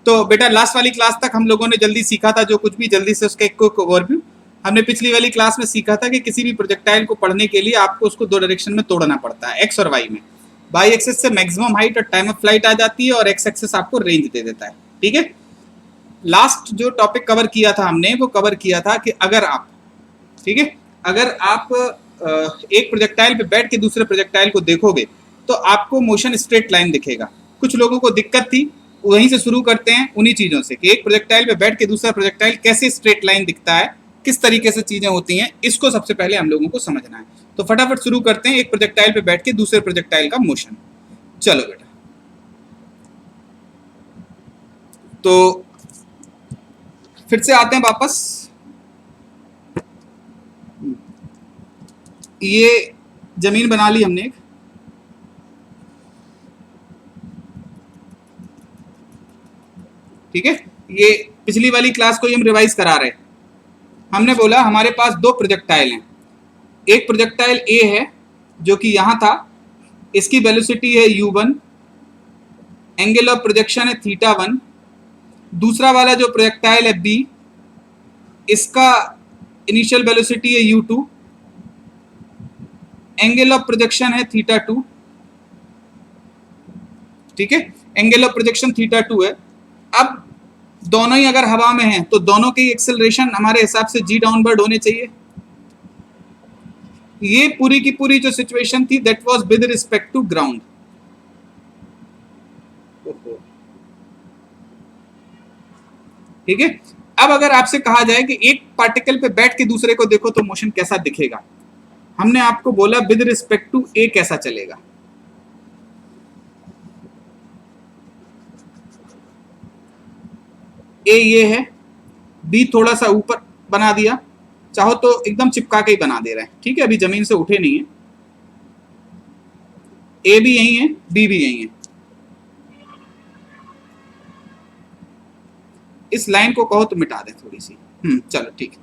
तो बेटा लास्ट वाली क्लास तक हम लोगों ने जल्दी सीखा था, जो कुछ भी जल्दी से उसका एक क्विक ओवरव्यू। हमने पिछली वाली क्लास में सीखा था कि किसी भी प्रोजेक्टाइल को पढ़ने के लिए आपको उसको दो डायरेक्शन में तोड़ना पड़ता है, एक्स और वाई में। वाई एक्सिस से मैक्सिमम हाइट और टाइम ऑफ फ्लाइट आ जाती है, और एक्स एक्सिस आपको रेंज दे देता है। ठीक है, लास्ट जो टॉपिक कवर किया था हमने, वो कवर किया था कि अगर आप, ठीक है, अगर आप एक प्रोजेक्टाइल पे बैठ के दूसरे प्रोजेक्टाइल को देखोगे तो आपको मोशन स्ट्रेट लाइन दिखेगा। कुछ लोगों को दिक्कत थी, वहीं से शुरू करते हैं उन्हीं चीज़ों से कि एक प्रोजेक्टाइल पे बैठ के दूसरा प्रोजेक्टाइल कैसे स्ट्रेट लाइन दिखता है, किस तरीके से चीज़ें होती हैं, इसको सबसे पहले हम लोगों को समझना है। तो फटाफट शुरू करते हैं एक प्रोजेक्टाइल पे बैठ के दूसरे प्रोजेक्टाइल का मोशन। चलो बेटा, तो फिर से आते हैं वापस। ये जमीन बना ली हमने एक, ठीक है, ये पिछली वाली क्लास को ही हम रिवाइज करा रहे हैं। हमने बोला हमारे पास दो प्रोजेक्टाइल हैं, एक प्रोजेक्टाइल ए है जो कि यहां था, इसकी वेलोसिटी है u1, एंगल ऑफ प्रोजेक्शन है θ1। दूसरा वाला जो प्रोजेक्टाइल है बी, इसका इनिशियल वेलोसिटी है u2, एंगल ऑफ प्रोजेक्शन है θ2। ठीक है, एंगल ऑफ प्रोजेक्शन θ2 है। अब दोनों ही अगर हवा में हैं तो दोनों के एक्सेलरेशन हमारे हिसाब से g डाउनवर्ड होने चाहिए। ये पूरी की पूरी जो सिचुएशन थी that was with respect to ground. ठीक है, अब अगर आपसे कहा जाए कि एक पार्टिकल पे बैठ के दूसरे को देखो तो मोशन कैसा दिखेगा, हमने आपको बोला विद रिस्पेक्ट टू ए कैसा चलेगा। ए ये है, बी थोड़ा सा ऊपर बना दिया, चाहो तो एकदम चिपका के ही बना दे रहे हैं। ठीक है, अभी जमीन से उठे नहीं है। ए भी यही है, बी भी यही है। इस लाइन को कहो तो मिटा दे थोड़ी सी। चलो ठीक है।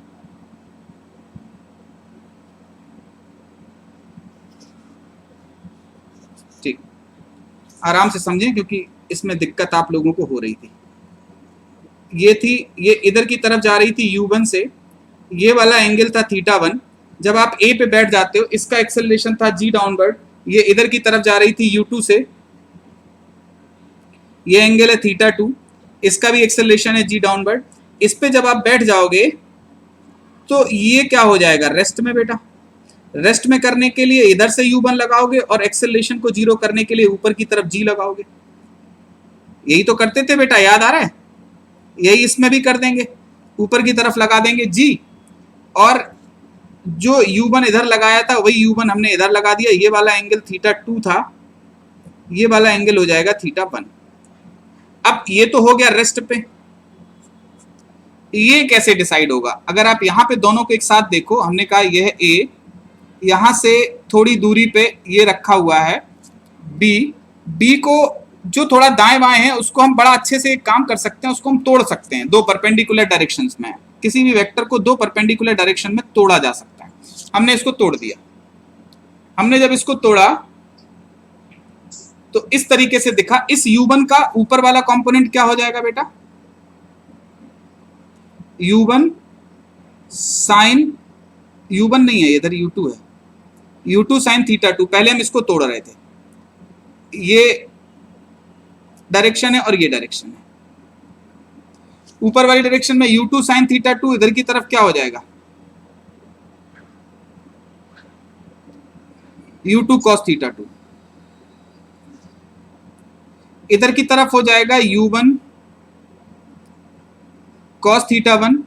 ठीक, आराम से समझें क्योंकि इसमें दिक्कत आप लोगों को हो रही थी। ये थी, ये इधर की तरफ जा रही थी u1 से, ये वाला एंगल था θ1। जब आप ए पे बैठ जाते हो, इसका एक्सेलरेशन था g डाउनवर्ड, ये इधर की तरफ जा रही थी u2 से, ये एंगल है θ2, इसका भी एक्सेलरेशन है g डाउनवर्ड। इस पे जब आप बैठ जाओगे तो ये क्या हो जाएगा, रेस्ट में बेटा। रेस्ट में करने के लिए इधर से u1 लगाओगे और एक्सेलरेशन को जीरो करने के लिए ऊपर की तरफ g लगाओगे। यही तो करते थे बेटा, याद आ रहा है? यही इसमें भी कर देंगे, ऊपर की तरफ लगा देंगे g, और जो u1 इधर लगाया था वही u1 हमने इधर लगा दिया। ये वाला एंगल θ2 था, ये वाला एंगल हो जाएगा θ1। अब ये तो हो गया रेस्ट पे। ये कैसे डिसाइड होगा? अगर आप यहाँ पे दोनों को एक साथ देखो, हमने कहा यह है a, यहाँ से थोड़ी दूरी पे ये रखा हुआ है b। b को जो थोड़ा दाएं बाएं है उसको हम बड़ा अच्छे से एक काम कर सकते हैं, उसको हम तोड़ सकते हैं। दो परपेंडिकुलर डायरेक्शंस में, किसी भी वेक्टर को दो परपेंडिकुलर डायरेक्शन में तोड़ा जा सकता है। हमने इसको तोड़ दिया। हमने जब इसको तोड़ा तो इस तरीके से दिखा। इस u1 का ऊपर वाला कंपोनेंट क्या हो जाएगा बेटा? u1 साइन, u1 नहीं है इधर, u2 है, u2 साइन θ2। पहले हम इसको तोड़ रहे थे, ये डायरेक्शन है और ये डायरेक्शन है। ऊपर वाली डायरेक्शन में u2 साइन θ2, इधर की तरफ क्या हो जाएगा, u2 cos θ2। इधर की तरफ हो जाएगा u1 cos θ1,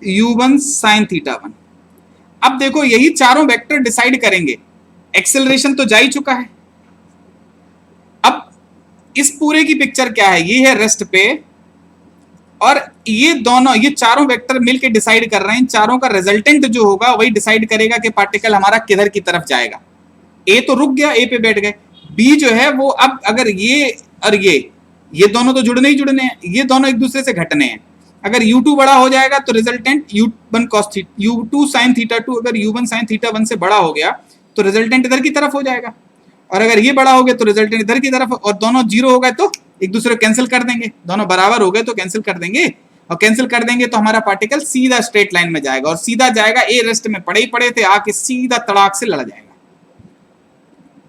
u1 sin θ1। अब देखो, यही चारों वेक्टर डिसाइड करेंगे। एक्सेलरेशन तो जा ही चुका है। अब इस पूरे की पिक्चर क्या है? ये है रेस्ट पे, और ये दोनों, ये चारों वेक्टर मिलके डिसाइड कर रहे हैं। चारों का रिजल्टेंट जो होगा वही डिसाइड करेगा कि पार्टिकल हमारा किधर की तरफ जाएगा। ए तो रुक गया, ए पे बैठ गए। बी जो है वो, अब अगर ये और ये दोनों तो जुड़ने ही जुड़ने हैं, ये दोनों एक दूसरे से घटने हैं। अगर u2 बड़ा हो जाएगा तो resultant u1 cos u2 sin θ2, अगर u1 sin θ1 से बड़ा हो गया तो रिजल्टेंट इधर की तरफ हो जाएगा, और अगर ये बड़ा हो गया तो रिजल्टेंट इधर की तरफ, और दोनों जीरो हो गए तो एक दूसरे को कैंसिल कर देंगे, दोनों बराबर हो गए तो कैंसिल कर देंगे, और कैंसिल कर देंगे तो हमारा पार्टिकल सीधा स्ट्रेट लाइन में जाएगा, और सीधा जाएगा, ए रेस्ट में पड़े ही पड़े थे, आके सीधा तड़ाक से लड़ जाएगा।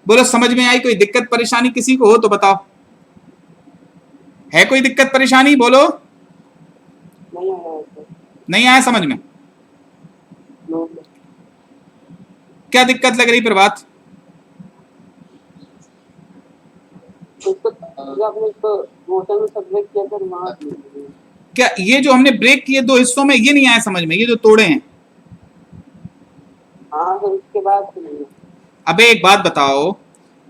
बोलो समझ में आई? कोई दिक्कत परेशानी किसी को हो तो बताओ, है कोई दिक्कत परेशानी? बोलो। नहीं आया समझ में? क्या दिक्कत लग रही प्रभात? क्या ये जो हमने ब्रेक किए दो हिस्सों में, ये नहीं आया समझ में? ये जो तोड़े हैं, हाँ सर, उसके बाद अबे एक बात बताओ,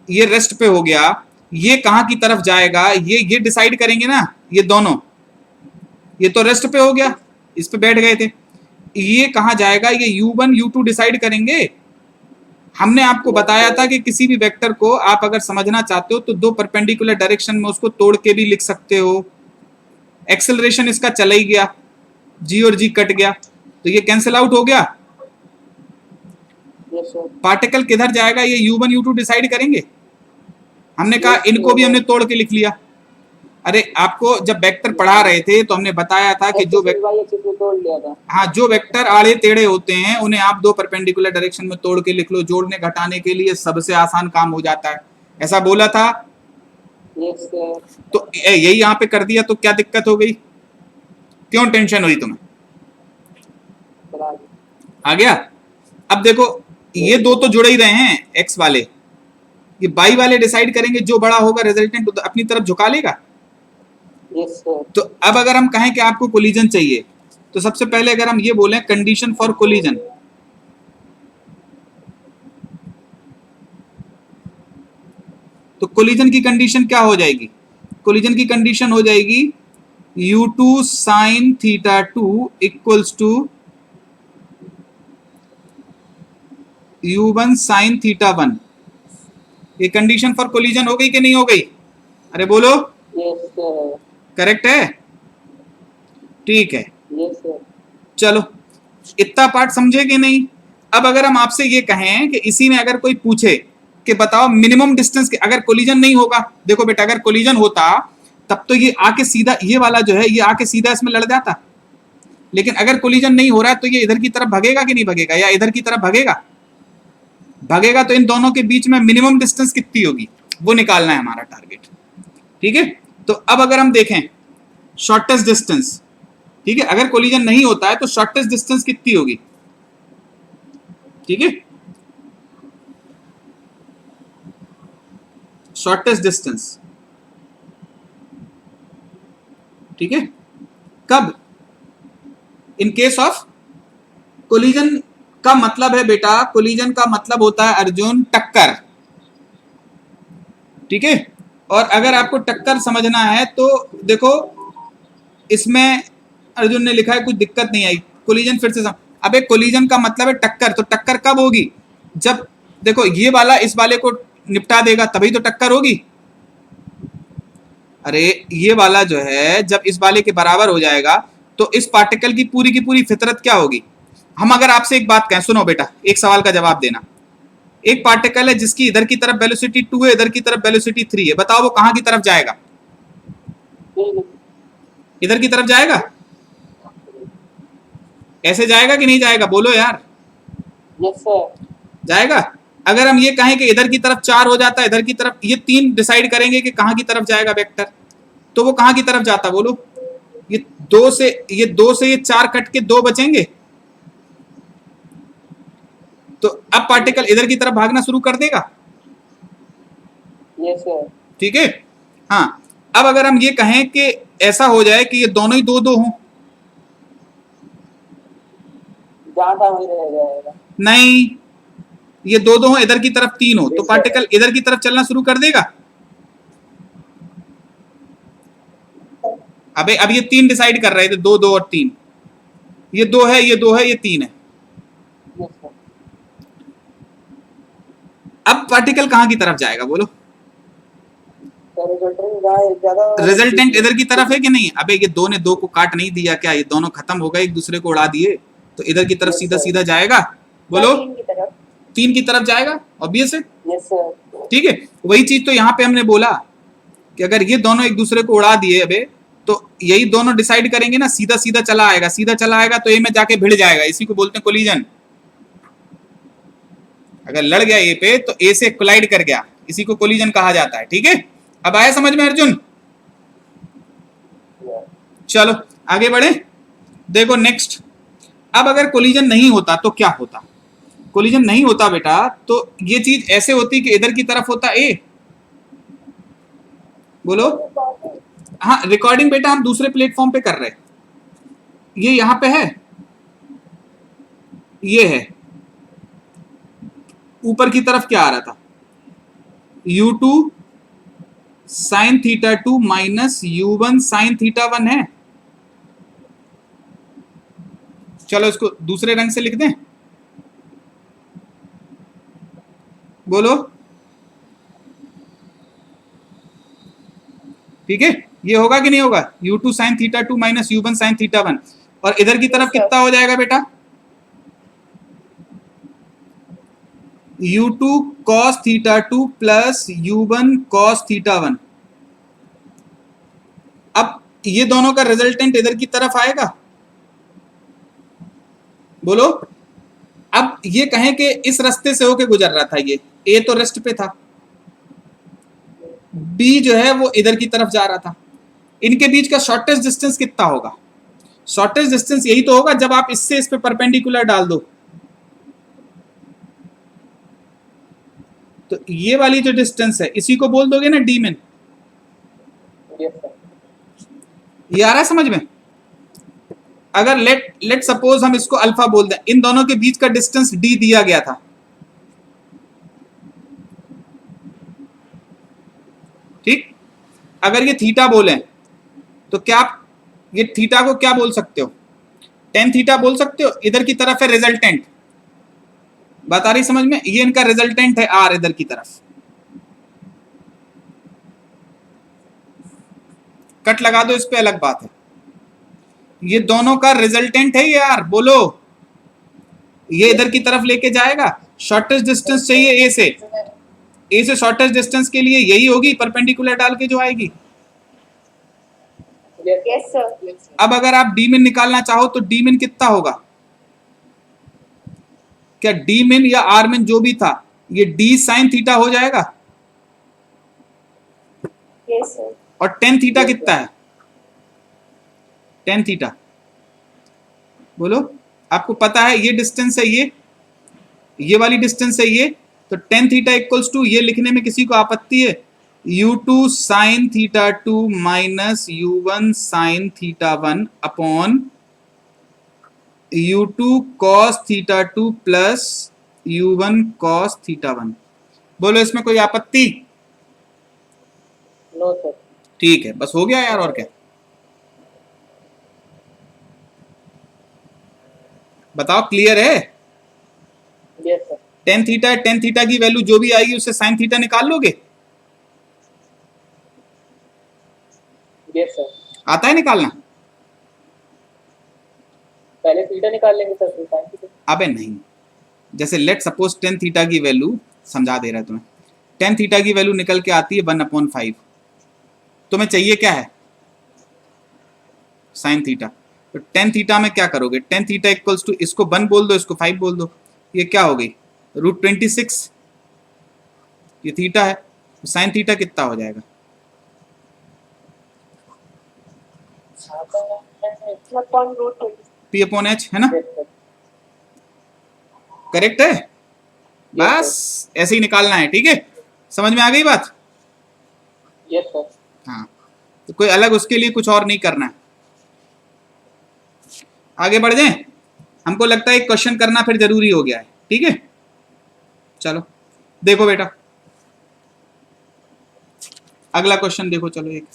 ये रेस्ट पे हो गया, ये कहां की तरफ जाएगा ये डिसाइड करेंगे ना, ये दोनों, ये तो रेस्ट पे हो गया, इस पे बैठ गए थे, ये कहां जाएगा, ये u1 u2 डिसाइड करेंगे। हमने आपको बताया था कि किसी भी वेक्टर को आप अगर समझना चाहते हो तो दो परपेंडिकुलर डायरेक्शन में उसको तोड़ के भी लिख सकते हो। एक्सेलरेशन इसका चला ही गया, जी और जी कट गया, तो ये कैंसिल आउट हो गया। पार्टिकल किधर जाएगा ये u1 u2 डिसाइड करेंगे। हमने कहा इनको भी हमने तोड़ के लिख लिया। अरे आपको जब वेक्टर पढ़ा रहे थे तो हमने बताया था कि जो हाँ, जो वेक्टर आड़े टेढ़े होते हैं उन्हें आप दो परपेंडिकुलर डायरेक्शन में तोड़ के लिख लो, जोड़ने घटाने के लिए सबसे आसान काम हो जाता है, ऐसा बोला था। तो यही यहाँ पे कर दिया, तो क्या दिक्कत हो गई? क्यों टेंशन हुई तुम्हें? आ गया? अब देखो ये दो तो जुड़े ही रहे हैं, एक्स वाले, ये बाई वाले डिसाइड करेंगे, जो बड़ा होगा रिजल्टेंट अपनी तरफ झुका लेगा। तो अब अगर हम कहें कि आपको कोलिजन चाहिए, तो सबसे पहले अगर हम ये बोलें कंडीशन फॉर कोलिजन, तो कोलिजन की कंडीशन क्या हो जाएगी? कोलिजन की कंडीशन हो जाएगी u2 sin theta 2 equals to u1 sin theta 1। ये कंडीशन फॉर कोलिजन हो गई कि नहीं हो गई? अरे बोलो। करेक्ट है? ठीक है। चलो इतना पार्ट समझे कि नहीं? अब अगर हम आपसे ये कहें कि इसी में अगर कोई पूछे कि बताओ मिनिमम डिस्टेंस के, अगर कोलिजन नहीं होगा, देखो बेटा अगर कोलिजन होता तब तो ये आके सीधा, ये वाला जो है ये आके सीधा इसमें लड़ जाता, लेकिन अगर कोलिजन नहीं हो रहा है तो ये इधर की तरफ भगेगा कि नहीं भगेगा, या इधर की तरफ भगेगा? भगेगा। तो इन दोनों के बीच में मिनिमम डिस्टेंस कितनी होगी वो निकालना है हमारा टारगेट। ठीक है, तो अब अगर हम देखें शॉर्टेस्ट डिस्टेंस, ठीक है, अगर कोलिजन नहीं होता है तो शॉर्टेस्ट डिस्टेंस कितनी होगी? ठीक है, शॉर्टेस्ट डिस्टेंस, ठीक है, कब? इन केस ऑफ कोलिजन का मतलब है बेटा, कोलिजन का मतलब होता है अर्जुन टक्कर, ठीक है। और अगर आपको टक्कर समझना है तो देखो इसमें अर्जुन ने लिखा है कुछ दिक्कत नहीं आई, कोलिजन फिर से अबे कोलिजन का मतलब है टक्कर, तो टक्कर कब होगी? जब देखो ये वाला इस वाले को निपटा देगा तभी तो टक्कर होगी। अरे ये वाला जो है जब इस वाले के बराबर हो जाएगा तो इस पार्टिकल की पूरी फितरत क्या होगी? हम अगर आपसे एक बात कहें, सुनो बेटा, एक सवाल का जवाब देना। एक पार्टिकल है जिसकी इधर की तरफ वेलोसिटी 2 है, इधर की तरफ वेलोसिटी 3 है, बताओ वो कहां की तरफ जाएगा? इधर की तरफ जाएगा? ऐसे जाएगा कि नहीं जाएगा? बोलो यार। Yes sir. जाएगा। अगर हम ये कहें कि इधर की तरफ 4 हो जाता है, इधर की तरफ, ये 3 डिसाइड करेंगे कि कहां की तरफ जाएगा वेक्टर, तो वो कहां की तरफ जाता? बोलो। ये 2 से ये 4 कट के 2 बचेंगे, तो अब पार्टिकल इधर की तरफ भागना शुरू कर देगा। Yes sir. ठीक है, हाँ। अब अगर हम ये कहें कि ऐसा हो जाए कि ये दोनों ही 2-2 हों, वही रह जाएगा। नहीं, ये 2-2 हो, इधर की तरफ 3 हो, तो पार्टिकल इधर की तरफ चलना शुरू कर देगा। अबे अब ये 3 डिसाइड कर रहे थे, 2-2 और 3, ये 2 है, ये 2 है, ये 3 है। अब पार्टिकल कहां की तरफ जाएगा? बोलो। रिजल्टेंट इधर की तरफ है कि नहीं? अबे ये 2 ने 2 को काट नहीं दिया क्या? ये दोनों खत्म हो गए, एक दूसरे को उड़ा दिए, तो इधर की तरफ सीधा सीधा जाएगा। बोलो। 3 की तरफ जाएगा, ऑब्वियस है। ठीक है, वही चीज तो यहाँ पे हमने बोला कि अगर ये दोनों एक दूसरे को उड़ा दिए अबे तो यही दोनों डिसाइड करेंगे ना, सीधा सीधा चला आएगा, सीधा चला आएगा तो ए में जाके भिड़ जाएगा, इसी को बोलते हैं कोलिजन। अगर लड़ गया ए पे तो ए से कोलाइड कर गया, इसी को कोलिजन कहा जाता है। ठीक है, अब आया समझ में अर्जुन? चलो आगे बढ़े, देखो नेक्स्ट। अब अगर कोलिजन नहीं होता तो क्या होता? कोलिजन नहीं होता बेटा तो ये चीज ऐसे होती कि इधर की तरफ होता ए, बोलो। हाँ रिकॉर्डिंग बेटा हम दूसरे प्लेटफॉर्म पे कर रहे, ये यहां पे है, ये है, ऊपर की तरफ क्या आ रहा था? u2 sine theta 2 minus u1 sine theta 1 है। चलो इसको दूसरे रंग से लिख दें, बोलो। ठीक है, ये होगा कि नहीं होगा? u2 sine theta 2 minus u1 sine theta 1, और इधर की तरफ कितना हो जाएगा बेटा? u2 cos theta 2 plus u1 cos theta 1। अब ये दोनों का रिजल्टेंट इधर की तरफ आएगा, बोलो। अब ये कहें कि इस रास्ते से होके गुजर रहा था, ये ए तो रेस्ट पे था, बी जो है वो इधर की तरफ जा रहा था, इनके बीच का शॉर्टेस्ट डिस्टेंस कितना होगा? शॉर्टेस्ट डिस्टेंस यही तो होगा जब आप इससे इस पे परपेंडिकुलर डाल दो, तो ये वाली जो डिस्टेंस है इसी को बोल दोगे ना डी मिन। ये आ रहा है समझ में? अगर लेट सपोज हम इसको अल्फा बोल दें, इन दोनों के बीच का डिस्टेंस डी दिया गया था, ठीक। अगर ये थीटा बोले तो क्या आप ये थीटा को क्या बोल सकते हो? टेन थीटा बोल सकते हो। इधर की तरफ है रिजल्टेंट, बात आ रही समझ में? ये इनका रिजल्टेंट है आर, इधर की तरफ कट लगा दो, इस पे अलग बात है। ये दोनों का रिजल्टेंट है ये आर, बोलो। ये इधर की तरफ लेके जाएगा, शॉर्टेस्ट डिस्टेंस चाहिए ए से शॉर्टेस्ट डिस्टेंस के लिए यही होगी, परपेंडिकुलर डाल के जो आएगी। Yes sir. अब अगर आप डी मिन निकालना चाहो तो डी मिन कितना होगा? क्या डी मिन या आर मिन जो भी था, ये डी साइन थीटा हो जाएगा? Yes sir. और टेन थीटा कितना है? टेन थीटा, बोलो। आपको पता है ये डिस्टेंस है, ये वाली डिस्टेंस है ये, तो टेन थीटा इक्वल्स टू, ये लिखने में किसी को आपत्ति है? u2 sine theta 2 minus u1 sine theta 1 upon u2 cos theta 2 plus u1 cos theta 1। बोलो इसमें कोई आपत्ति? No sir. ठीक है, बस हो गया यार, और क्या बताओ, क्लियर है? Yes sir. टेन थीटा है, टेन थीटा की वैल्यू जो भी आएगी उससे साइन थीटा निकाल लोगे? Yes sir. आता है निकालना? पहले थीटा निकाल लेंगे सर, फिर साइन थीटा। अबे नहीं, जैसे लेट सपोज टेन थीटा की वैल्यू, समझा दे रहा है तुम्हें, टेन थीटा की वैल्यू निकल के आती है 1/5, तुम्हें चाहिए क्या है? Sine theta. तो टेन थीटा में क्या करोगे? टेन थीटा इक्वल्स टू, इसको 1 बोल दो, इसको 5 बोल दो, ये क्या हो गई? √26। ये थीटा है, तो साइन थीटा कितना हो जाएगा? P/H है ना? करेक्ट है? बस ऐसे ही निकालना है, ठीक है? समझ में आ गई बात? Yes sir. हाँ, तो कोई अलग उसके लिए कुछ और नहीं करना है। आगे बढ़ जाएं, हमको लगता है एक क्वेश्चन करना फिर जरूरी हो गया है, ठीक है? चलो देखो बेटा, अगला क्वेश्चन देखो। चलो एक,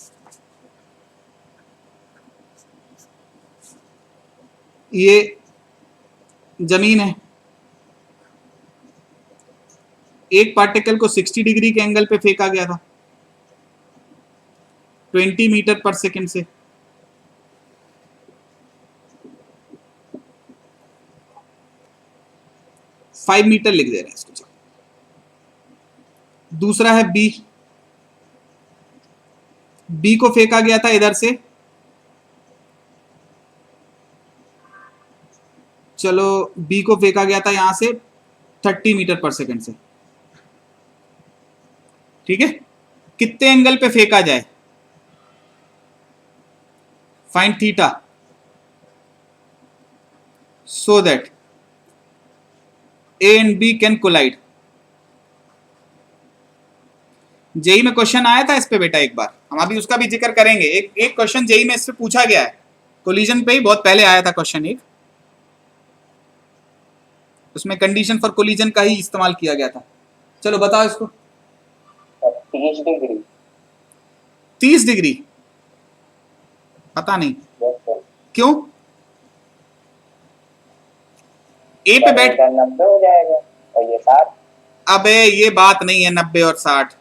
ये जमीन है, एक पार्टिकल को 60 डिग्री के एंगल पे फेंका गया था 20 मीटर पर सेकंड से। फाइव मीटर लिख दे रहे हैं इसको। दूसरा है बी, बी को फेंका गया था इधर से, चलो बी को फेंका गया था यहां से 30 मीटर पर सेकंड से, ठीक है। कितने एंगल पे फेंका जाए, find theta so that A and B can collide. JEE में क्वेश्चन आया था इस पे बेटा एक बार, हम अभी उसका भी जिक्र करेंगे। एक क्वेश्चन जेई में इससे पूछा गया है, कोलिजन पे ही बहुत पहले आया था क्वेश्चन एक, उसमें कंडीशन फॉर कोलिजन का ही इस्तेमाल किया गया था। चलो बताओ इसको। 30 डिग्री। 30 डिग्री, पता नहीं क्यों। ए पे बैठ, 90 हो जाएगा और ये 60। अबे ये बात नहीं है 90 और 60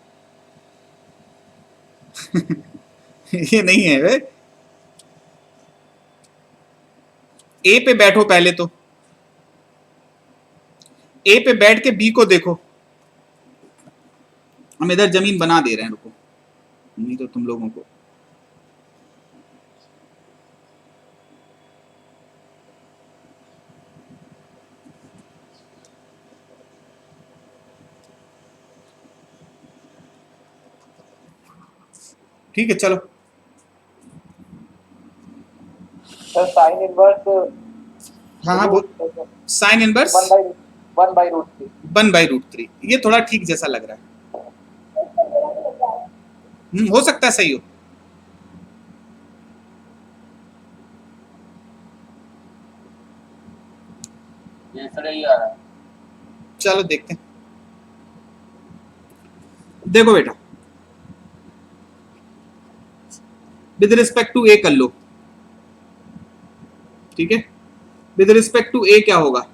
ये नहीं है वे। ए पे बैठो पहले तो, ए पे बैठ के बी को देखो। हम इधर जमीन बना दे रहे हैं, रुको, नहीं तो तुम लोगों को ठीक है। चलो सर साइन इनवर्स, हाँ वो साइन इनवर्स 1/√3, ये थोड़ा ठीक जैसा लग रहा है। हो सकता है सही हो। ये सही आ रहा है। चलो देखते हैं। देखो बेटा, विद रिस्पेक्ट टू ए कर लो, ठीक है। विद रिस्पेक्ट टू ए क्या होगा,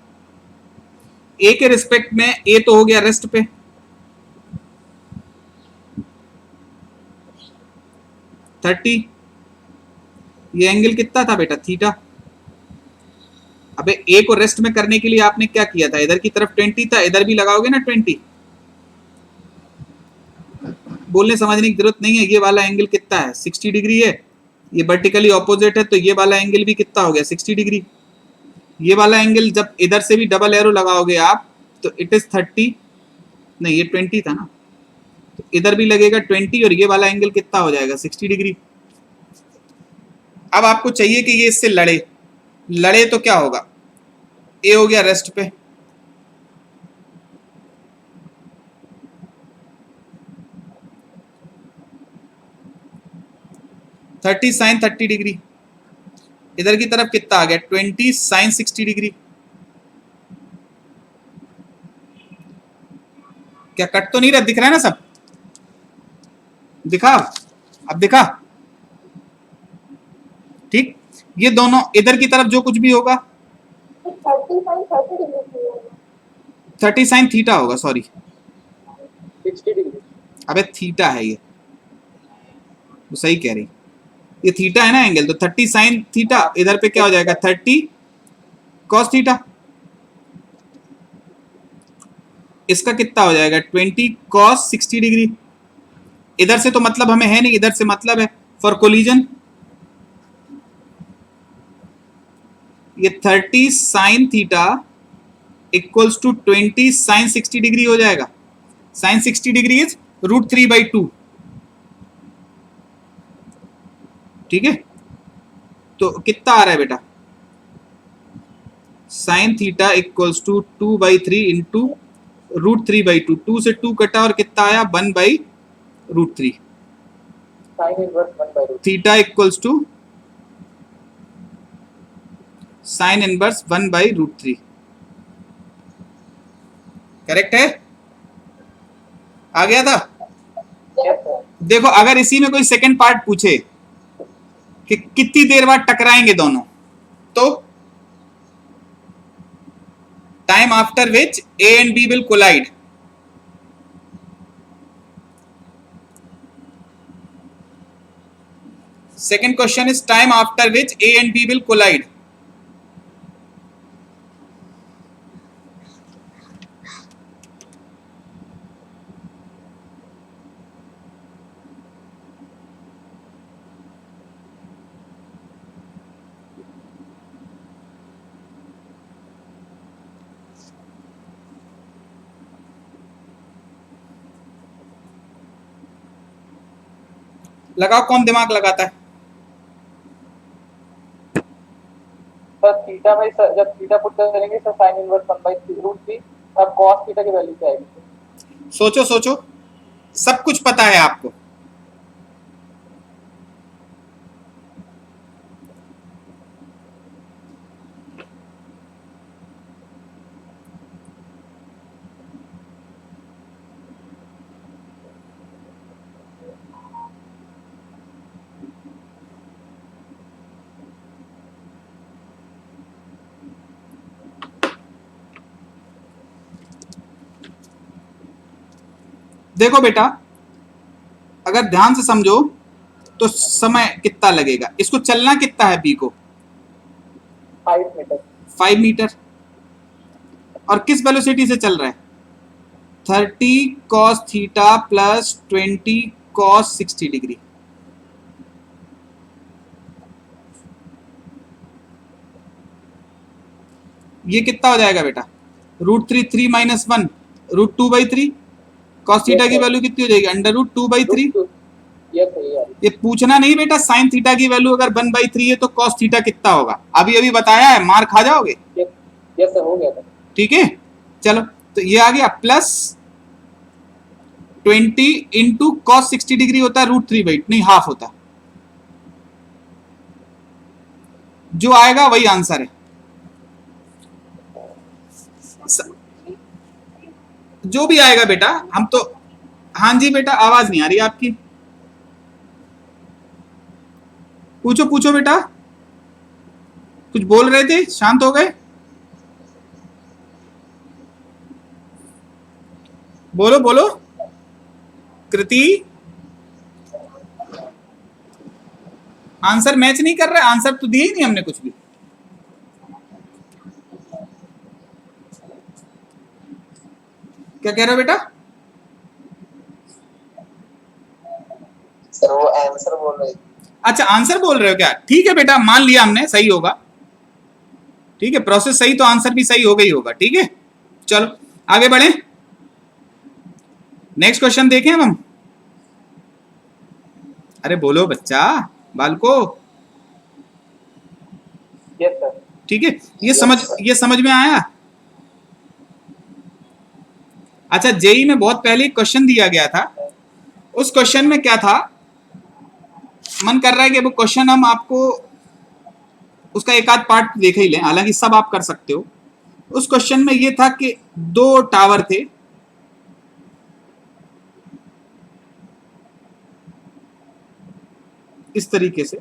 ए के रिस्पेक्ट में ए तो हो गया रेस्ट पे, थर्टी। ये एंगल कितना था बेटा, थीटा। अबे ए को रेस्ट में करने के लिए आपने क्या किया था, इधर की तरफ 20 था, इधर भी लगाओगे ना 20। बोलने समझने की जरूरत नहीं है। ये वाला एंगल कितना है, 60 डिग्री है। ये वर्टिकली ऑपोजिट है, तो ये वाला एंगल भी कितना हो गया, 60 डिग्री। ये वाला एंगल जब इधर से भी डबल एरो लगाओगे आप, तो इट इज 30, नहीं ये 20 था ना, तो इधर भी लगेगा 20, और ये वाला एंगल कितना हो जाएगा, 60 डिग्री। अब आपको चाहिए कि ये इससे लड़े, लड़े तो क्या होगा, ए हो गया रेस्ट पे, थर्टी साइन 30 डिग्री, इधर की तरफ कितना आ गया, 20 साइन 60 डिग्री। क्या कट तो नहीं रहा, दिख रहा है ना सब, दिखा, अब दिखा, ठीक। ये दोनों इधर की तरफ जो कुछ भी होगा 30 साइन थीटा होगा, सॉरी 60 डिग्री। अबे थीटा है ये, वो सही कह रही, ये थीटा है ना एंगल, तो 30 साइन थीटा, इधर पे क्या हो जाएगा 30 कॉस थीटा। इसका कितना हो जाएगा 20 कॉस 60 डिग्री। इधर से तो मतलब हमें है नहीं, इधर से मतलब है फॉर कोलिजन। ये 30 sine theta equals to 20 sine 60 degree हो जाएगा। साइन 60 डिग्री इज √3/2, ठीक है। तो कितना आ रहा है बेटा, sine theta equals to 2/3 into √3/2, 2 से 2 कटा और कितना आया 1/√3। Sine inverse 1/√3। Theta equals to sine inverse 1/√3, correct है, आ गया था। Yes sir. देखो अगर इसी में कोई सेकंड पार्ट पूछे कि कितनी देर बाद टकराएंगे दोनों, तो time after which A and B will collide. Second question is time after which A and B will collide. लगाओ, कौन दिमाग लगाता है? सर थीटा में सर जब थीटा पुट करेंगे सर साइन इनवर्स 1/√3, अब कॉस थीटा की वैल्यू क्या आएगी? सोचो सोचो, सब कुछ पता है आपको। देखो बेटा, अगर ध्यान से समझो तो समय कितना लगेगा, इसको चलना कितना है बी को? 5 मीटर। 5 मीटर। और किस वेलोसिटी से चल रहा है? 30 cos theta plus 20 cos 60 degree. ये कितना हो जाएगा बेटा? √3 3 - 1 √2/3। cos थीटा की वैल्यू कितनी हो जाएगी? √2/3। ये पूछना नहीं बेटा, साइन थीटा की वैल्यू अगर 1/3 है तो cos थीटा कितना होगा? अभी अभी बताया है, मार खा जाओगे। यस सर, हो गया था। ठीक है, चलो तो ये आ गया प्लस 20 इंटू cos 60 डिग्री होता है √3/, नहीं हाफ होता है। जो आएगा वही आंसर है। जो भी आएगा बेटा, हम तो, हाँ जी बेटा, आवाज नहीं आ रही आपकी। पूछो पूछो बेटा, कुछ बोल रहे थे, शांत हो गए? बोलो बोलो कृति। आंसर मैच नहीं कर रहा है, आंसर तो दिए ही नहीं हमने कुछ भी। क्या कह रहे हो बेटा? सर वो आंसर बोल रहे थे। अच्छा आंसर बोल रहे हो क्या? ठीक है बेटा, मान लिया हमने, सही होगा। ठीक है, प्रोसेस सही तो आंसर भी सही हो गई होगा। ठीक है, चलो आगे बढ़े, नेक्स्ट क्वेश्चन देखें हम। अरे बोलो बच्चा, बालको। Yes sir. ठीक है, ये समझ में आया? अच्छा, जेई में बहुत पहले एक क्वेश्चन दिया गया था, उस क्वेश्चन में क्या था, मन कर रहा है कि वो क्वेश्चन हम आपको उसका एक आध पार्ट देख ही लें, हालांकि सब आप कर सकते हो। उस क्वेश्चन में ये था कि 2 टावर थे, इस तरीके से,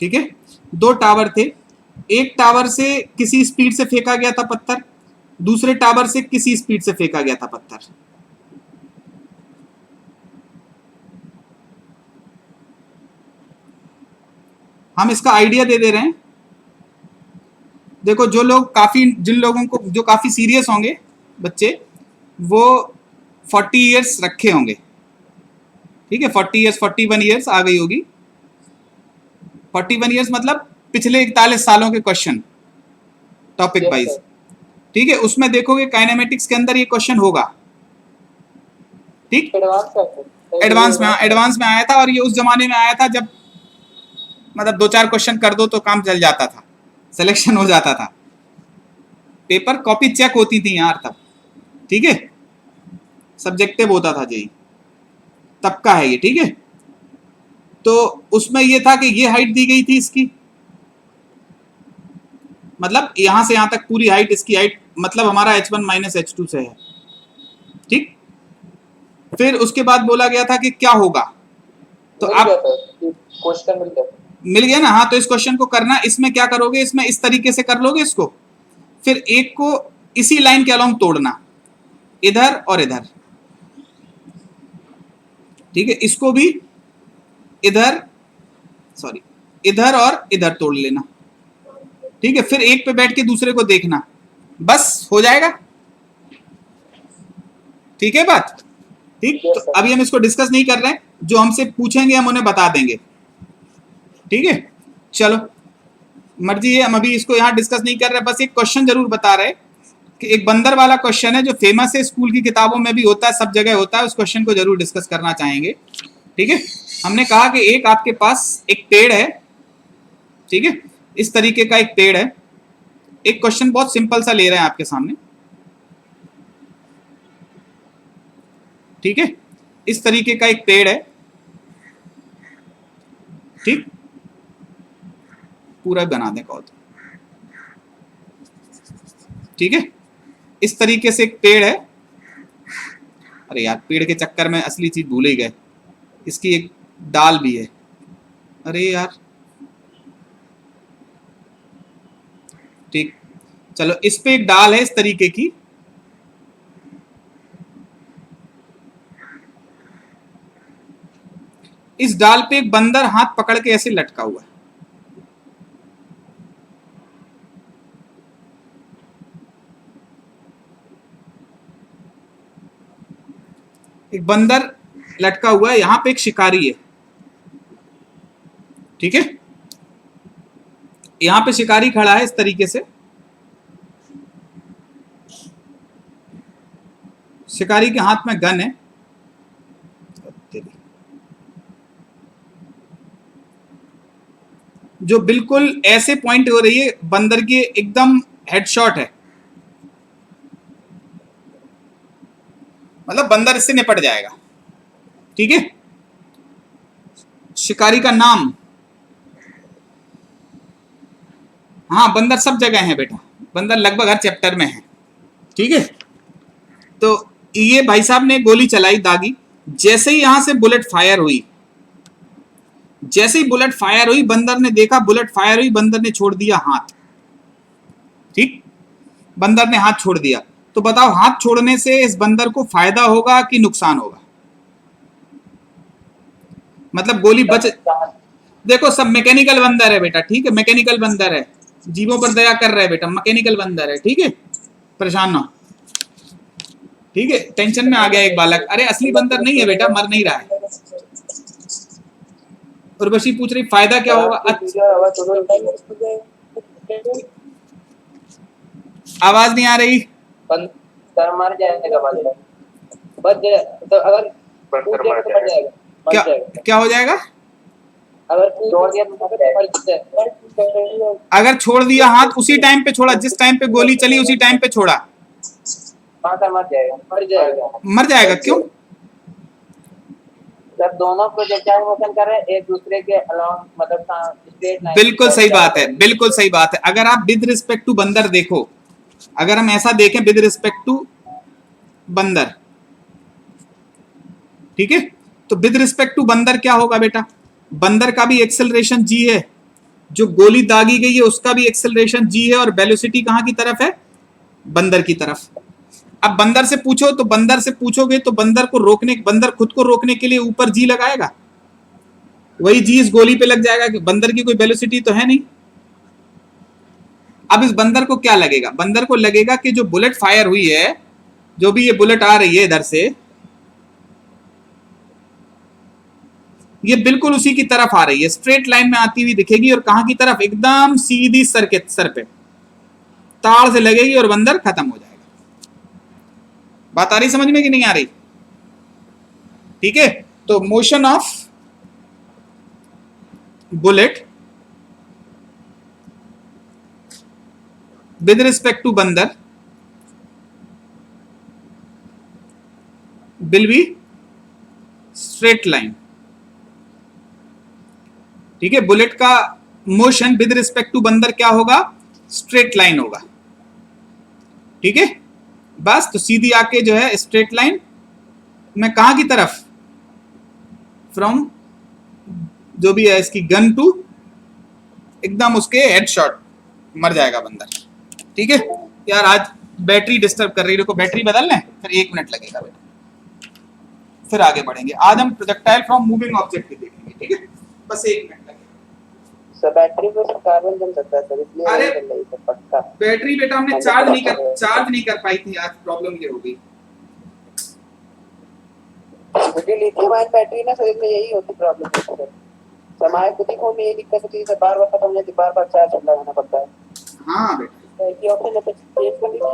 ठीक है, 2 टावर थे। एक टावर से किसी स्पीड से फेंका गया था पत्थर, दूसरे टावर से किसी स्पीड से फेंका गया था पत्थर। हम इसका आइडिया दे रहे हैं। देखो, जो लोग काफी, जिन लोगों को जो काफी सीरियस होंगे बच्चे, वो 40 इयर्स रखे होंगे। ठीक है, 40 इयर्स, 41 इयर्स आ गई होगी। 41 इयर्स मतलब पिछले 41 सालों के क्वेश्चन, टॉपिक वाइज। ठीक है, उसमें देखोगे काइनेमेटिक्स के अंदर ये क्वेश्चन होगा। ठीक, एडवांस में आया था, और ये उस जमाने में आया था जब मतलब 2-4 क्वेश्चन कर दो तो काम चल जाता था, सिलेक्शन हो जाता था, पेपर कॉपी चेक होती थी यार तब। ठीक है, सब्जेक्टिव होता था जेई, तब का है ये। ठीक है, तो उसमें ये था कि ये हाइट दी गई थी इसकी, मतलब यहां से यहां तक पूरी हाइट, इसकी हाइट मतलब हमारा h1 - h2 से है। ठीक, फिर उसके बाद बोला गया था कि क्या होगा, तो आप क्वेश्चन मिल गया ना। हाँ, तो इस क्वेश्चन को करना, इसमें क्या करोगे, इसमें इस तरीके से कर लोगे इसको, फिर एक को इसी लाइन के अलोंग तोड़ना, इधर और इधर। ठीक है, इसको भी इधर, सॉरी, इधर और इधर तोड़ लेना। ठीक है, फिर एक पे बैठ के दूसरे को देखना, बस हो जाएगा। ठीक है बात? ठीक, तो अभी हम इसको डिस्कस नहीं कर रहे हैं, जो हमसे पूछेंगे हम उन्हें बता देंगे। ठीक है, चलो मर्जी है, हम अभी इसको यहाँ डिस्कस नहीं कर रहे, बस एक क्वेश्चन जरूर बता रहे कि एक बंदर वाला क्वेश्चन है जो फेमस है, स्कूल की किताबों में भी होता है, सब जगह होता है, उस क्वेश्चन को जरूर डिस्कस करना चाहेंगे। ठीक है, हमने कहा कि एक आपके पास एक पेड़ है, ठीक है, इस तरीके का एक पेड़ है। एक क्वेश्चन बहुत सिंपल सा ले रहे हैं आपके सामने, ठीक है, इस तरीके का एक पेड़ है, ठीक, पूरा बना दें कॉल, ठीक है, इस तरीके से एक पेड़ है। अरे यार, पेड़ के चक्कर में असली चीज भूल ही गए, इसकी एक डाल भी है। अरे यार, ठीक, चलो इस पे एक डाल है इस तरीके की, इस डाल पे एक बंदर हाथ पकड़ के ऐसे लटका हुआ है। एक बंदर लटका हुआ है, यहां पे एक शिकारी है, ठीक है, यहां पे शिकारी खड़ा है इस तरीके से, शिकारी के हाथ में गन है, जो बिल्कुल ऐसे पॉइंट हो रही है, बंदर की एकदम हेडशॉट है, मतलब बंदर इससे निपट जाएगा। ठीक है, शिकारी का नाम, हाँ बंदर सब जगह है बेटा, बंदर लगभग हर चैप्टर में है। ठीक है, तो ये भाई साहब ने गोली चलाई दागी, जैसे ही यहां से बुलेट फायर हुई, जैसे ही बुलेट फायर हुई, बंदर ने देखा बुलेट फायर हुई, बंदर ने छोड़ दिया हाथ। ठीक, बंदर ने हाथ छोड़ दिया, तो बताओ हाथ छोड़ने से इस बंदर को फायदा होगा कि नुकसान होगा? मतलब गोली बच, देखो सब मैकेनिकल बंदर है बेटा, ठीक है, मैकेनिकल बंदर है, जीवों पर दया कर रहे हैं बेटा, मैकेनिकल बंदर है, ठीक है, परेशान ना, ठीक है। टेंशन में आ गया एक बालक, अरे असली बंदर नहीं है बेटा, मर नहीं रहा है। उर्वशी पूछ रही फायदा क्या होगा? आवाज नहीं आ रही, मर जाएगा, तो अगर क्या क्या हो जाएगा? अगर छोड़ दिया हाथ, उसी टाइम पे छोड़ा, जिस टाइम पे गोली चली उसी टाइम पे छोड़ा, मर जाएगा। मर जाएगा। क्यों? जब दोनों प्रोजेक्टाइल मोशन कर रहे हैं एक दूसरे के अलॉन्ग, मतलब स्ट्रेट लाइन। बिल्कुल सही बात है, बिल्कुल सही बात है। अगर आप विद रिस्पेक्ट टू बंदर देखो, अगर हम ऐसा देखें विद रिस्पेक्ट टू बंदर, ठीक है, तो विद रिस्पेक्ट टू बंदर क्या होगा बेटा? बंदर का भी एक्सेलरेशन जी है, जो गोली दागी गई है उसका भी एक्सेलरेशन जी है, और वेलोसिटी कहां की तरफ है? बंदर की तरफ। अब बंदर से पूछो, तो बंदर से पूछोगे तो बंदर को रोकने, बंदर खुद को रोकने के लिए ऊपर जी लगाएगा, वही जी इस गोली पे लग जाएगा कि बंदर की कोई वेलोसिटी तो है नहीं। अब इस बंदर को क्या लगेगा? बंदर को लगेगा कि जो बुलेट फायर हुई है, जो भी ये बुलेट आ रही है इधर से, ये बिल्कुल उसी की तरफ आ रही है, स्ट्रेट लाइन में आती हुई दिखेगी, और कहां की तरफ? एकदम सीधी सर के सर पे ताड़ से लगेगी और बंदर खत्म हो जाएगा। बात आ रही समझ में कि नहीं आ रही? ठीक है, तो motion of bullet with respect to बंदर विल बी स्ट्रेट लाइन। ठीक है, बुलेट का मोशन विद रिस्पेक्ट टू बंदर क्या होगा? स्ट्रेट लाइन होगा। ठीक है, बस तो सीधी आके जो है स्ट्रेट लाइन में कहां की तरफ? फ्रॉम जो भी है इसकी गन टू एकदम उसके हेडशॉट, मर जाएगा बंदर। ठीक है यार, आज बैटरी डिस्टर्ब कर रही है, देखो बैटरी बदल लें, फिर 1 मिनट लगेगा बेटा, फिर आगे बढ़ेंगे। आज हम प्रोजेक्टाइल फ्रॉम मूविंग ऑब्जेक्ट देखेंगे, ठीक है, बस 1 मिनट लगेगा। सर बैटरी पे कार्बन जम सकता है सर, इसलिए अरे चल रही है पक्का। बैटरी बेटा हमने चार्ज नहीं कर पाई थी आज, प्रॉब्लम ये हो गई। क्योंकि लिथियम आयन बैटरी ना सर, इसमें यही होती प्रॉब्लम है। समाज को में ये दिक्कत होती है, बार बार खत्म हो जाती, बार बार चार्ज लगाना पड़ता है। हाँ बेटा, तो ये ऑप्शन है तो चेंज कर लीजिए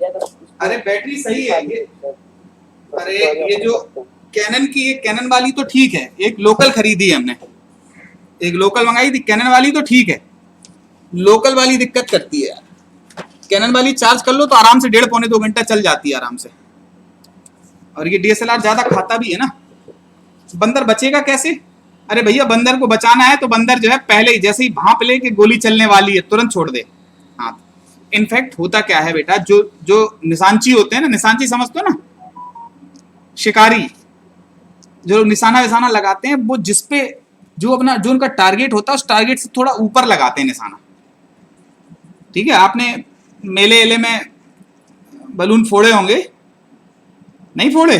या तो अरे बैटरी सही है ये। अरे ये जो कैनन की, ये कैनन वाली तो ठीक है, एक लोकल खरीदी है हमने, एक लोकल मंगाई थी कैनन वाली तो ठीक है, लोकल वाली दिक्कत करती है यार। कैनन वाली चार्ज कर लो तो आराम से 1.5-2 घंटा चल जाती है आराम से, और ये डीएसएलआर ज्यादा खाता भी है ना। बंदर बचेगा कैसे? अरे भैया बंदर को बचाना है तो बंदर जो है पहले ही जैसे ही भांप ले के गोली चलने वाली है तुरंत छोड़ दे हाथ। इनफैक्ट होता क्या है बेटा, जो जो निशानची होते हैं ना, निशानची समझते हो ना, शिकारी जो लोग निशाना विशाना लगाते हैं, वो जिसपे जो अपना जो उनका टारगेट होता है उस टारगेट से थोड़ा ऊपर लगाते हैं निशाना। ठीक है, आपने मेले एले में बलून फोड़े होंगे, नहीं फोड़े?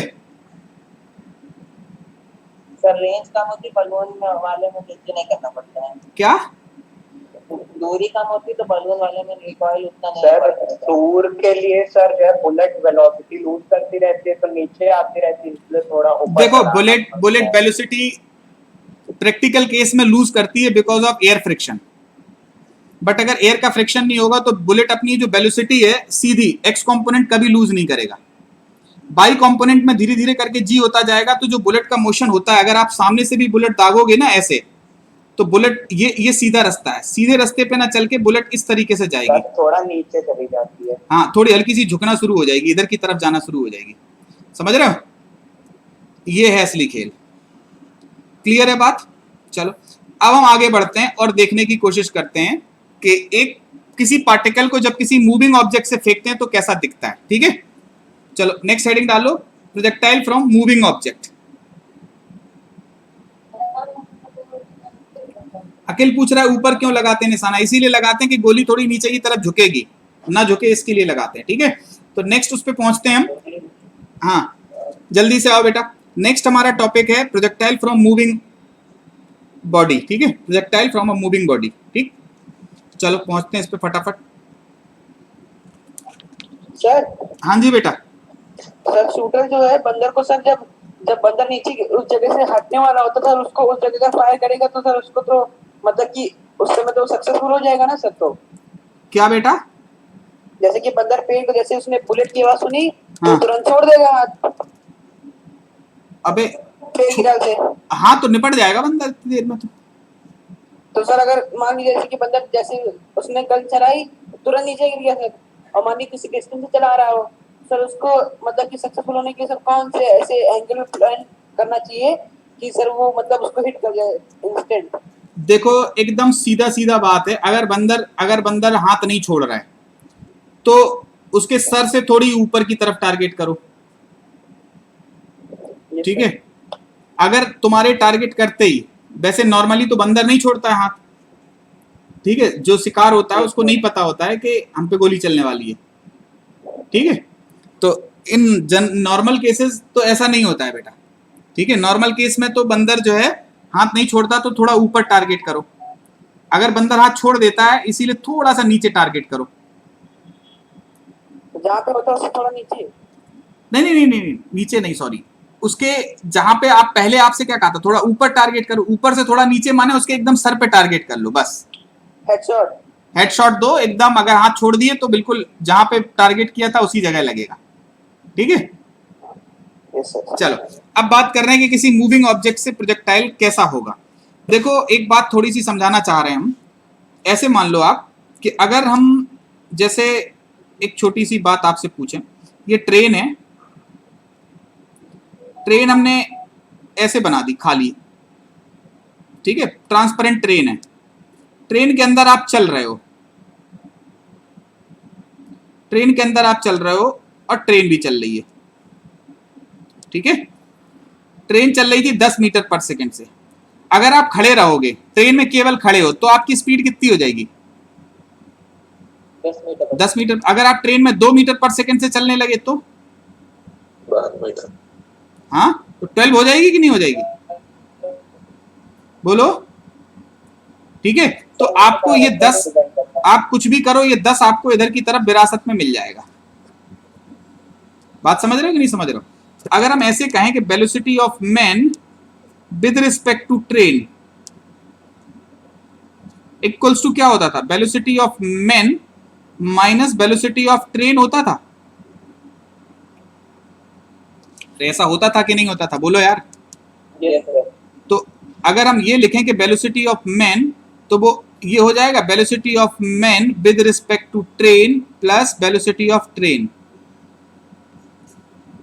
सर रेंज कम होती बलून वाले में नीचे नहीं करना पड़ता है। क्या दूरी कम होती तो बलून वाले में रिकॉइल उतना नहीं सर। दूर के लिए सर जो है बुलेट वेलोसिटी लूज करती रहती है तो नीचे आती रहती है, इसलिए थोड़ा ऊपर। देखो बुलेट वेलोसिटी प्रैक्टिकल केस में लूज करती है because of air friction, but अगर एयर का फ्रिक्शन नहीं होगा तो बुलेट अपनी जो वेलोसिटी है सीधी एक्स कंपोनेंट कभी लूज नहीं करेगा। बाई कंपोनेंट में धीरे धीरे करके जी होता जाएगा, तो जो बुलेट का मोशन होता है, अगर आप सामने से भी बुलेट दागोगे ना ऐसे, तो बुलेट ये सीधा रास्ता है, सीधे रास्ते पे ना चल के बुलेट इस तरीके से जाएगी, थोड़ा नीचे चली जाती है। हाँ, थोड़ी हल्की सी झुकना शुरू हो जाएगी, इधर की तरफ जाना शुरू हो जाएगी। समझ रहे हो? ये है असली खेल। क्लियर है बात? चलो अब हम आगे बढ़ते हैं और देखने की कोशिश करते हैं कि एक किसी पार्टिकल को जब किसी मूविंग ऑब्जेक्ट से फेंकते हैं तो कैसा दिखता है। ठीक है, चलो नेक्स्ट हेडिंग डालो, प्रोजेक्टाइल फ्रॉम मूविंग ऑब्जेक्ट। अखिल पूछ रहा है ऊपर क्यों लगाते हैं निशाना? इसीलिए लगाते हैं कि गोली थोड़ी नीचे की तरफ झुकेगी, ना झुके इसके लिए लगाते हैं। ठीक है, तो नेक्स्ट उस पे पहुंचते हैं हम। हाँ जल्दी से आओ बेटा, नेक्स्ट हमारा टॉपिक है प्रोजेक्टाइल फ्रॉम मूविंग बॉडी। ठीक है, projectile from a moving body. ठीक, चलो पहुंचते हैं इस पे फटाफट। सर हाँ जी बेटा। सर शूटर जो है बंदर को सर जब बंदर नीचे उस जगह से हटने वाला होता है सर, उसको उस जगह का फायर करेगा तो सर उसको तो मतलब कि उस समय तो सक्सेसफुल हो जाएगा ना सर। तो क्या बेटा? जैसे कि बंदर पेड़ को जैसे उसने बुलेट की आवाज सुनी हाँ। तो तुरंत छोड़ देगा हाथ। अबे पेड़ की डाल से हाँ तो निपट जाएगा बंदर इतनी देर में। तो सर अगर मान लीजिए जैसे कि बंदर जैसे उसने गन चलाई तुरंत नीचे गिर गया सर, और मान लीजिए किसी डिस्टेंस से चला रहा हो सर, उसको मतलब कि सक्सेसफुल होने के लिए सर कौन से ऐसे एंगल में प्लान करना चाहिए कि सर वो मतलब उसको हिट कर जाए इंस्टेंट? देखो एकदम सीधा सीधा बात है, अगर बंदर हाथ नहीं छोड़ रहा है तो उसके सर से थोड़ी ऊपर की तरफ टारगेट करो। ठीक है, अगर तुम्हारे टारगेट करते ही, वैसे नॉर्मली तो बंदर नहीं छोड़ता है हाथ। ठीक है, जो शिकार होता है उसको नहीं पता होता है कि हम पे गोली चलने वाली है। ठीक है, तो इन नॉर्मल केसेस तो ऐसा नहीं होता है बेटा। ठीक है, नॉर्मल केस में तो बंदर जो है हाथ नहीं छोड़ता तो थोड़ा ऊपर टारगेट करो। अगर बंदर हाथ छोड़ देता है इसीलिए थोड़ा सा नीचे टारगेट करो। जहां पे होता है उससे थोड़ा नीचे? नहीं, नीचे नहीं, सॉरी, उसके जहां पे आप पहले आपसे क्या कहा था, थोड़ा ऊपर टारगेट करो, ऊपर से थोड़ा नीचे माने उसके एकदम सर पे टारगेट कर लो बस। हेडशॉट दो एकदम, अगर हाथ छोड़ दिए तो बिल्कुल जहां पे टारगेट किया था उसी जगह लगेगा। ठीक है, चलो अब बात कर रहे हैं कि किसी मूविंग ऑब्जेक्ट से प्रोजेक्टाइल कैसा होगा। देखो एक बात थोड़ी सी समझाना चाह रहे हैं हम। ऐसे मान लो आप कि अगर हम जैसे एक छोटी सी बात आपसे पूछें, ये ट्रेन है, ट्रेन हमने ऐसे बना दी खाली। ठीक है, ट्रांसपेरेंट ट्रेन है, ट्रेन के अंदर आप चल रहे हो, ट्रेन के अंदर आप चल रहे हो और ट्रेन भी चल रही है। ठीक है, ट्रेन चल रही थी 10 मीटर पर सेकंड से। अगर आप खड़े रहोगे ट्रेन में, केवल खड़े हो, तो आपकी स्पीड कितनी हो जाएगी? 10 मीटर। अगर आप ट्रेन में 2 मीटर पर सेकंड से चलने लगे तो 12 मीटर। हाँ, तो 12 हो जाएगी कि नहीं हो जाएगी? बोलो। ठीक है, तो आपको ये 10, आप कुछ भी करो, ये 10 आपको इधर की तरफ विरासत में मिल जाएगा। बात समझ रहे हो कि नहीं समझ रहे हो? अगर हम ऐसे कहें कि velocity of man with respect to train equals to क्या होता था, velocity of man minus velocity of train होता था। तो ऐसा होता था कि नहीं होता था, बोलो यार। Yes sir. तो अगर हम ये लिखें कि वेलोसिटी ऑफ मैन, तो वो ये हो जाएगा velocity of man with respect to train plus velocity of train.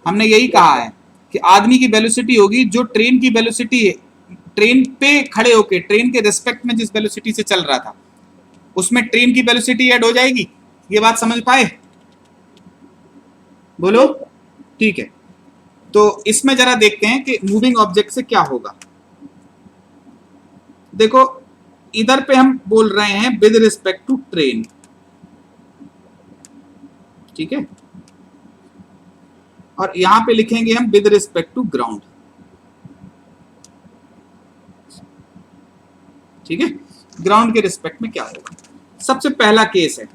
हमने यही कहा है कि आदमी की वेलोसिटी होगी जो ट्रेन की वेलोसिटी है, ट्रेन पे खड़े होके ट्रेन के रिस्पेक्ट में जिस वेलोसिटी से चल रहा था उसमें ट्रेन की वेलोसिटी ऐड हो जाएगी। ये बात समझ पाए, बोलो। ठीक है, तो इसमें जरा देखते हैं कि मूविंग ऑब्जेक्ट से क्या होगा। देखो इधर पे हम बोल रहे हैं विद रिस्पेक्ट टू ट्रेन, ठीक है, और यहां पे लिखेंगे हम विद रिस्पेक्ट टू ग्राउंड, ठीक है। ग्राउंड के रिस्पेक्ट में क्या होगा। सबसे पहला केस है,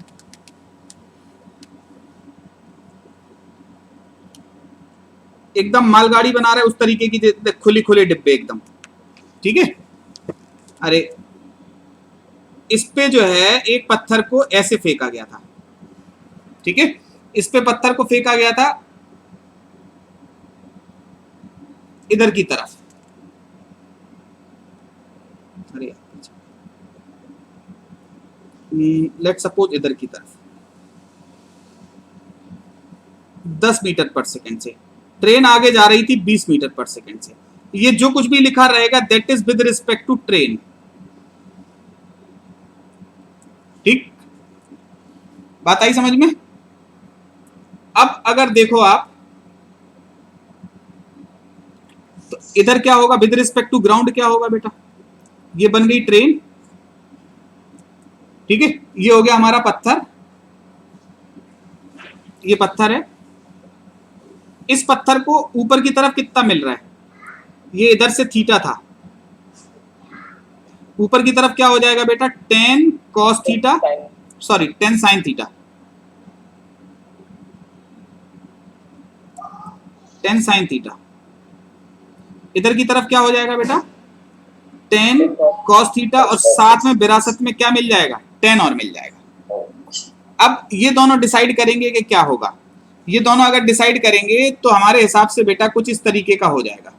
एकदम मालगाड़ी बना रहा है उस तरीके की, खुली खुले डिब्बे एकदम, ठीक है। अरे इस पे जो है एक पत्थर को ऐसे फेंका गया था, ठीक है, इस पे पत्थर को फेंका गया था इधर की तरफ, अरे लेट सपोज इधर की तरफ 10 मीटर पर सेकेंड से, ट्रेन आगे जा रही थी 20 मीटर पर सेकेंड से। ये जो कुछ भी लिखा रहेगा that is with respect to train, ठीक, बात आई समझ में। अब अगर देखो आप तो इधर क्या होगा, विद रिस्पेक्ट टू ग्राउंड क्या होगा बेटा, ये बन गई ट्रेन, ठीक है, ये हो गया हमारा पत्थर, ये पत्थर है, इस पत्थर को ऊपर की तरफ कितना मिल रहा है, ये इधर से थीटा था, ऊपर की तरफ क्या हो जाएगा बेटा, 10 cos theta, sorry 10 sin theta, 10 sin theta. इधर की तरफ क्या हो जाएगा बेटा, 10 cos थीटा, और साथ में विरासत में क्या मिल जाएगा, 10 और मिल जाएगा। अब ये दोनों डिसाइड करेंगे कि क्या होगा, ये दोनों अगर डिसाइड करेंगे तो हमारे हिसाब से बेटा कुछ इस तरीके का हो जाएगा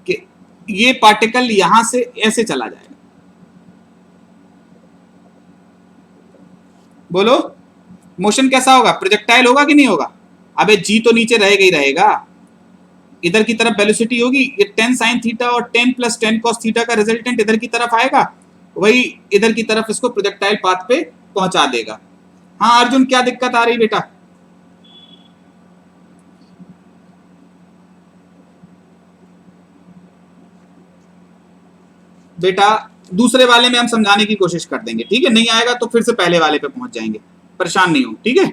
कि ये पार्टिकल यहां से ऐसे चला जाएगा, बोलो मोशन कैसा होगा, प्रोजेक्टाइल होगा कि नहीं होगा। अबे जी तो नीचे रहेगा ही रहेगा, इधर की तरफ वेलोसिटी होगी, ये 10 sin थीटा और 10 + 10 cos थीटा का रिजल्टेंट इधर की तरफ आएगा, वही इधर की तरफ इसको प्रोजेक्टाइल पाथ पे पहुंचा देगा। हाँ अर्जुन क्या दिक्कत आ रही बेटा, बेटा दूसरे वाले में हम समझाने की कोशिश कर देंगे, ठीक है, नहीं आएगा तो फिर से पहले वाले पे पहुंच जाएंगे, परेशान नहीं हो, ठीक है,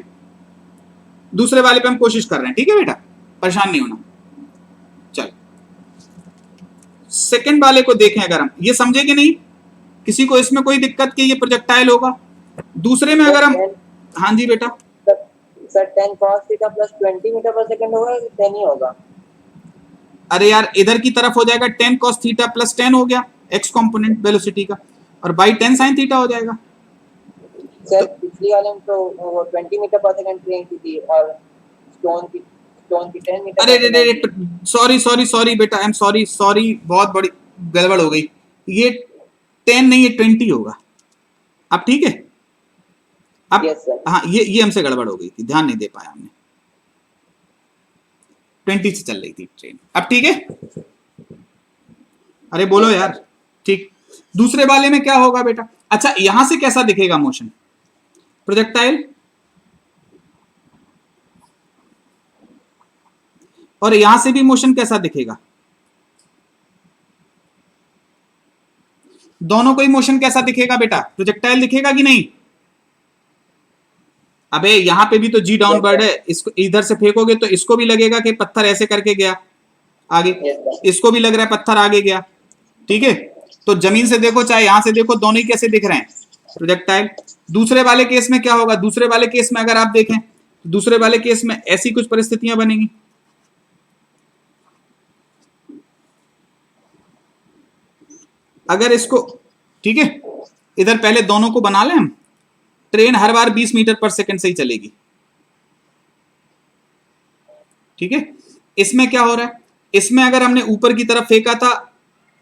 दूसरे वाले पे हम कोशिश कर रहे हैं, ठीक है बेटा, परेशान नहीं होना। चल सेकंड वाले को देखें, अगर हम ये समझे कि नहीं, किसी को इसमें कोई दिक्कत कि ये प्रोजेक्टाइल होगा। दूसरे में अगर हम, हाँ जी बेटा, sir 10 cos theta plus 20 metre पर सेकंड होगा, 10 ही होगा। अरे यार इधर की तरफ हो जाएगा 10 cos थीटा प्लस 10 हो गया एक्स कंपोनेंट वेलोसिटी का, और बाई 10 sin थीटा हो जाएगा। सर पिछली वाले में तो वो 20 मीटर पर सेकंड ट्रेन की थी और स्टोन की 10 मीटर। अरे सॉरी सॉरी सॉरी बेटा, आई एम सॉरी सॉरी, बहुत बड़ी गड़बड़ हो गई, ये 10 नहीं है 20 होगा। अब ठीक है, अब Yes, sir. हाँ ये हमसे गड़बड़ हो गई थी, ध्यान नहीं दे पाया हमने, 20 से चल रही थी ट्रेन। अब ठीक है, अरे बोलो यार, ठीक। दूसरे वाले में क्या होगा बेटा, अच्छा यहां से कैसा दिखेगा मोशन प्रोजेक्टाइल, और यहां से भी मोशन कैसा दिखेगा, दोनों को ही मोशन कैसा दिखेगा बेटा, प्रोजेक्टाइल दिखेगा कि नहीं। अबे यहां पे भी तो जी डाउनवर्ड है, इसको इधर से फेंकोगे तो इसको भी लगेगा कि पत्थर ऐसे करके गया आगे, इसको भी लग रहा है पत्थर आगे गया, ठीक है। तो जमीन से देखो चाहे यहां से देखो, दोनों ही कैसे दिख रहे हैं, प्रोजेक्टाइल। दूसरे वाले केस में क्या होगा, दूसरे वाले केस में अगर आप देखें, दूसरे वाले केस में ऐसी कुछ परिस्थितियां बनेंगी, अगर इसको, ठीक है, इधर पहले दोनों को बना लें हम। ट्रेन हर बार 20 मीटर पर सेकंड से ही चलेगी, ठीक है। इसमें क्या हो रहा है, इसमें अगर हमने ऊपर की तरफ फेंका था,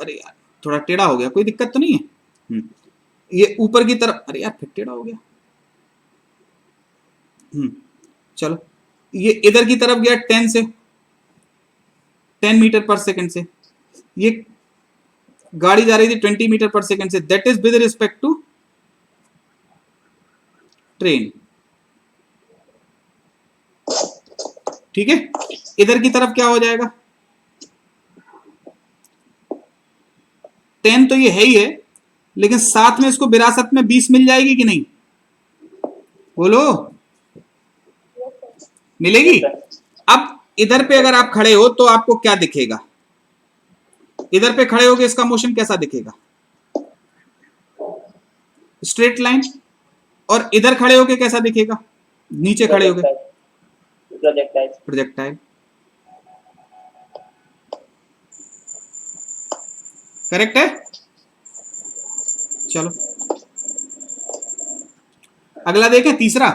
अरे यार थोड़ा टेढ़ा हो गया, कोई दिक्कत तो नहीं है। ये ऊपर की तरफ, अरे यार फिर टेढ़ा हो गया। चलो, ये इधर की तरफ गया 10 मीटर पर सेकंड से, ये गाड़ी जा रही थी 20 मीटर पर सेकंड से, that is with respect to train, ठीक है। इधर की तरफ क्या हो जाएगा, 10 तो ये है ही है, लेकिन साथ में इसको विरासत में 20 मिल जाएगी कि नहीं, बोलो मिलेगी। अब इधर पे अगर आप खड़े हो तो आपको क्या दिखेगा, इधर पे खड़े होगे इसका मोशन कैसा दिखेगा, स्ट्रेट लाइन, और इधर खड़े होके कैसा दिखेगा, नीचे खड़े होके प्रोजेक्टाइल। करेक्ट है। चलो अगला देखें, तीसरा।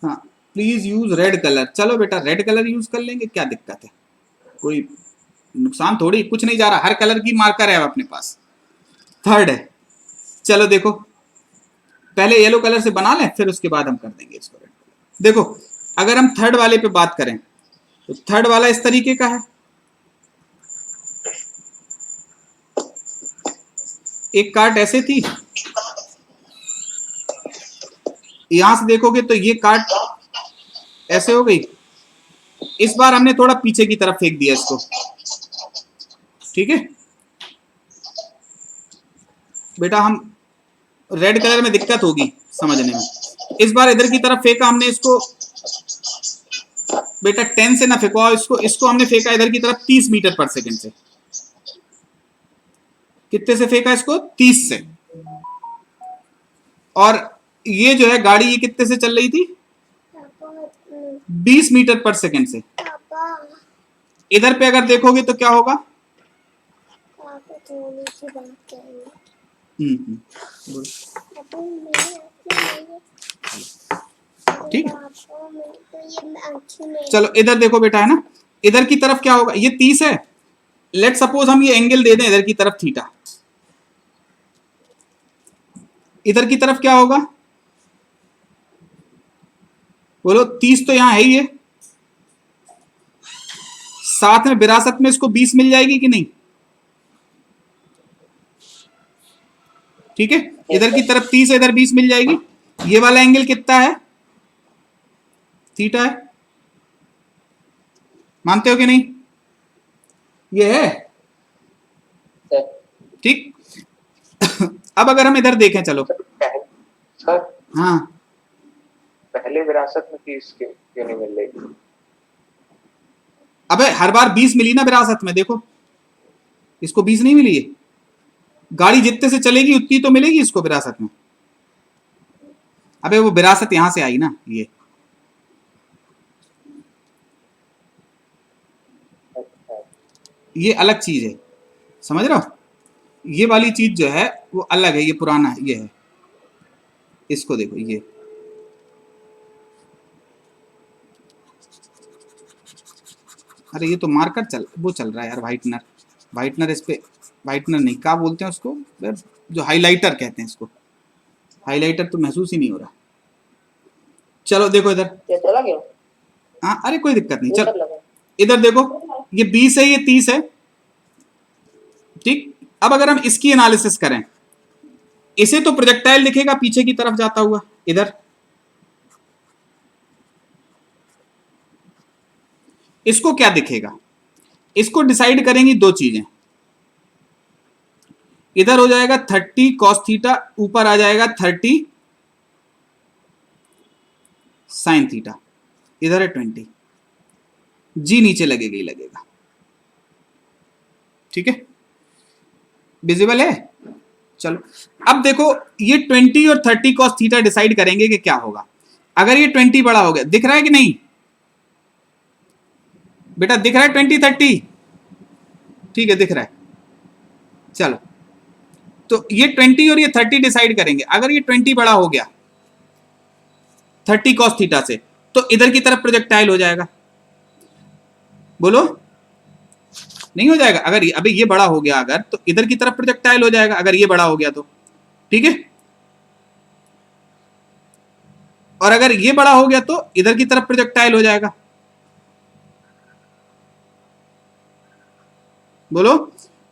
हाँ, प्लीज यूज रेड कलर। चलो बेटा रेड कलर यूज कर लेंगे, क्या दिक्कत है, कोई नुकसान थोड़ी, कुछ नहीं जा रहा, हर कलर की मार्कर है अपने पास। थर्ड है, चलो देखो पहले येलो कलर से बना लें, फिर उसके बाद हम कर देंगे इसको रेड कलर। देखो अगर हम थर्ड वाले पे बात करें तो थर्ड वाला इस तरीके का है, एक कार्ट ऐसे थी, यहां से देखोगे तो ये कार्ट ऐसे हो गई, इस बार हमने थोड़ा पीछे की तरफ फेंक दिया इसको, ठीक है बेटा। हम रेड कलर में दिक्कत होगी समझने में, इस बार इधर की तरफ फेंका हमने इसको, बेटा 10 से ना फेंको इसको, इसको हमने फेंका इधर की तरफ 30 मीटर पर सेकंड से। कितने से फेंका इसको, 30 से। और ये जो है गाड़ी, ये कितने से चल रही थी, 20 मीटर पर सेकंड से। इधर पे अगर देखोगे तो क्या होगा, ठीक। चलो इधर देखो बेटा, है ना, इधर की तरफ क्या होगा, ये 30 है, लेट सपोज हम ये एंगल दे दें इधर की तरफ थीटा, इधर की तरफ क्या होगा, बोलो 30 तो यहां है ही है, साथ में विरासत में इसको 20 मिल जाएगी कि नहीं, ठीक है। इधर की तरफ 30 है, इधर 20 मिल जाएगी। ये वाला एंगल कितना है, थीटा है, मानते हो कि नहीं, ये है, ठीक। अब अगर हम इधर देखें, चलो सर, हाँ पहले विरासत में 30 क्यों नहीं मिल रही, अबे हर बार 20 मिली ना विरासत में, देखो इसको 20 नहीं मिली है, गाड़ी जितने से चलेगी उतनी तो मिलेगी इसको विरासत में। अबे वो विरासत यहां से आई ना, ये अलग चीज है, समझ रहे हो, ये वाली चीज जो है वो अलग है, ये पुराना है, ये है, इसको देखो, ये अरे ये तो मार्कर वो चल रहा है यार, व्हाइटनर इस पे, व्हाइटनर नहीं, क्या बोलते हैं उसको, जो हाइलाइटर कहते हैं इसको, हाइलाइटर तो महसूस ही नहीं हो रहा। चलो देखो इधर, चला गया, हाँ अरे कोई दिक्कत नहीं, चलो इधर देखो, ये 20 है, ये 30 है, ठीक। अब अगर हम इसकी एनालिसिस करें, इसे तो प्रोजेक्टाइल दिखेगा पीछे की तरफ जाता हुआ, इधर इसको क्या दिखेगा, इसको डिसाइड करेंगी दो चीजें, इधर हो जाएगा 30 cos थीटा, ऊपर आ जाएगा 30 sin थीटा, इधर है 20, जी नीचे लगेगा ही लगेगा, ठीक है, विजिबल है। चलो अब देखो, ये 20 और 30 cos थीटा डिसाइड करेंगे कि क्या होगा। अगर ये 20 बड़ा हो गया, दिख रहा है कि नहीं बेटा, दिख रहा है 20 30, ठीक है, दिख रहा है। चलो, तो ये 20 और ये 30 डिसाइड करेंगे। अगर ये 20 बड़ा हो गया 30 cos थीटा से, तो इधर की तरफ प्रोजेक्टाइल हो जाएगा। बोलो, नहीं हो जाएगा? अगर अभी ये बड़ा हो गया अगर, तो इधर की तरफ प्रोजेक्टाइल हो जाएगा, अगर ये बड़ा हो गया तो। ठीक है, और अगर ये बड़ा हो गया तो इधर की तरफ प्रोजेक्टाइल हो जाएगा। बोलो,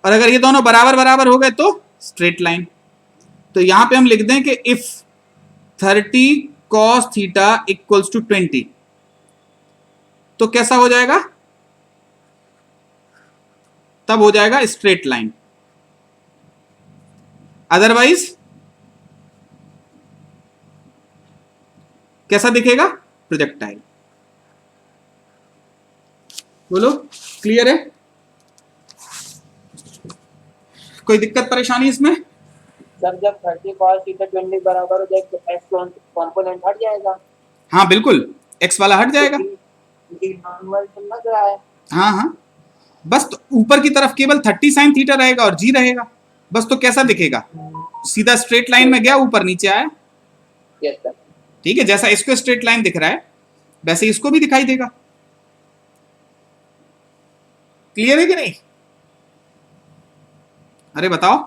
और अगर ये दोनों बराबर बराबर हो गए तो स्ट्रेट लाइन। तो यहां पे हम लिख दें कि if 30 cos theta equals to 20, तो कैसा हो जाएगा? तब हो जाएगा स्ट्रेट लाइन। अदरवाइज कैसा दिखेगा? प्रोजेक्टाइल। बोलो, क्लियर है? कोई दिक्कत परेशानी इसमें? सर जब 30 cos थीटा 20 बराबर हो जाए तो एक्स कॉम्पोनेंट हट जाएगा। हाँ बिल्कुल, एक्स वाला हट जाएगा। नॉर्मल तो लग रहा है। हाँ हाँ, बस तो ऊपर की तरफ केवल 30 sin थीटा रहेगा और जी रहेगा बस। तो कैसा दिखेगा? सीधा स्ट्रेट लाइन में गया, ऊपर नीचे आया। Yes sir. ठीक है, जैसा इसको स्ट्रेट लाइन दिख रहा है वैसे इसको भी दिखाई देगा। क्लियर है कि नहीं? अरे बताओ।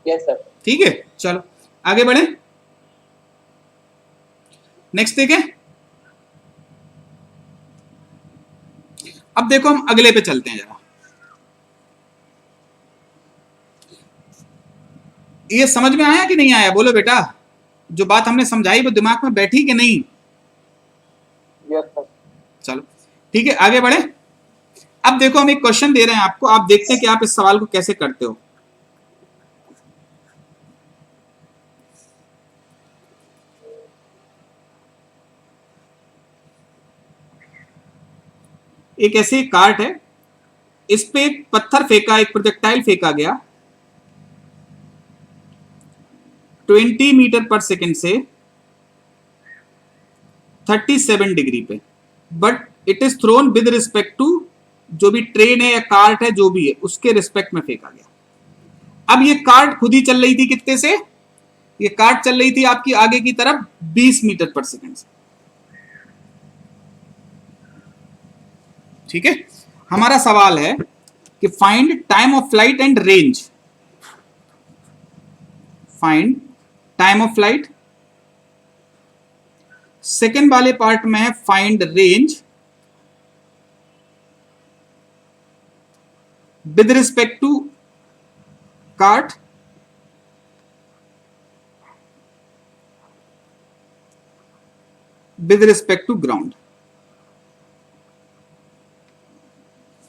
Yes sir. ठीक है, चलो आगे बढ़े। नेक्स्ट देखें। अब देखो हम अगले पे चलते हैं जरा। ये समझ में आया कि नहीं आया? बोलो बेटा, जो बात हमने समझाई वो दिमाग में बैठी कि नहीं? Yes sir. चलो ठीक है, आगे बढ़े। अब देखो हम एक क्वेश्चन दे रहे हैं आपको, आप देखते हैं कि आप इस सवाल को कैसे करते हो। एक ऐसी कार्ट है, इस पे एक पत्थर फेंका, एक प्रोजेक्टाइल फेंका गया 20 मीटर पर सेकेंड से 37 डिग्री पे, but it is thrown with respect to, जो भी ट्रेन है या कार्ट है जो भी है उसके रिस्पेक्ट में फेंका गया। अब ये कार्ट खुद ही चल रही थी कितने से? ये कार्ट चल रही थी आपकी आगे की तरफ 20 मीटर पर सेकेंड से। ठीक है, हमारा सवाल है कि find time of flight and range. Find time of flight. Second वाले पार्ट में है find range with respect to cart with respect to ground.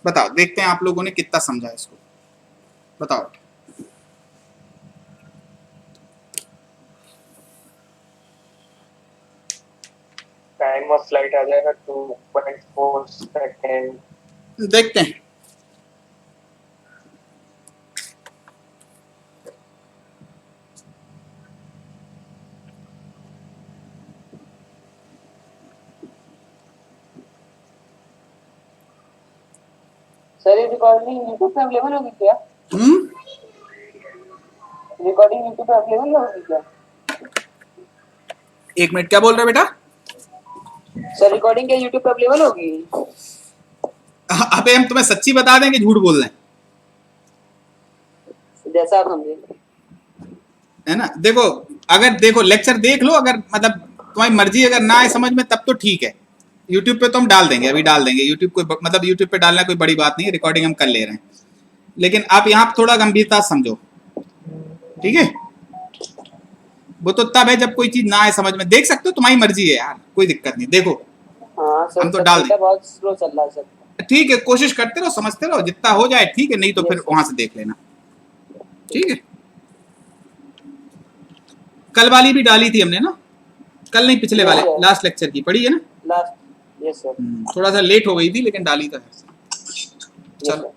बताओ, देखते हैं आप लोगों ने कितना समझा इसको। बताओ। टाइम ऑफ फ्लाइट आ जाएगा 2.4 सेकेंड। देखते हैं। सर ये रिकॉर्डिंग यूट्यूब पे अवेलेबल होगी क्या? रिकॉर्डिंग यूट्यूब पे अवेलेबल होगी क्या? एक मिनट, क्या बोल रहा है बेटा? सर रिकॉर्डिंग क्या यूट्यूब पे अवेलेबल होगी? अबे हम तुम्हें सच्ची बता दें कि झूठ बोल रहे हैं? जैसा आप समझे। है ना, देखो अगर देखो लेक्चर देख लो, अगर मतलब तुम्हारी मर्जी, अगर ना आए समझ में तब तो ठीक है। यूट्यूब पे तो हम डाल देंगे, अभी डाल देंगे। यूट्यूब को मतलब यूट्यूब पे डालना कोई बड़ी बात नहीं है, रिकॉर्डिंग हम कर ले रहे हैं। लेकिन आप यहाँ थोड़ा गंभीरता समझो, ठीक है? वो तो तब है जब कोई चीज ना आए समझ में। देख सकते हो, तुम्हारी मर्जी है यार, कोई दिक्कत नहीं। देखो हाँ सर, हम तो डाल देंगे। बहुत स्लो चल रहा है सर। ठीक है, कोशिश करते रहो, समझते रहो, जितना हो जाए ठीक है, नहीं तो फिर वहां से देख लेना। ठीक है, कल वाली भी डाली थी हमने ना, कल नहीं पिछले वाले लास्ट लेक्चर की पढ़ी है ना लास्ट। Yes sir. थोड़ा सा लेट हो गई थी लेकिन डाली तो है। चलो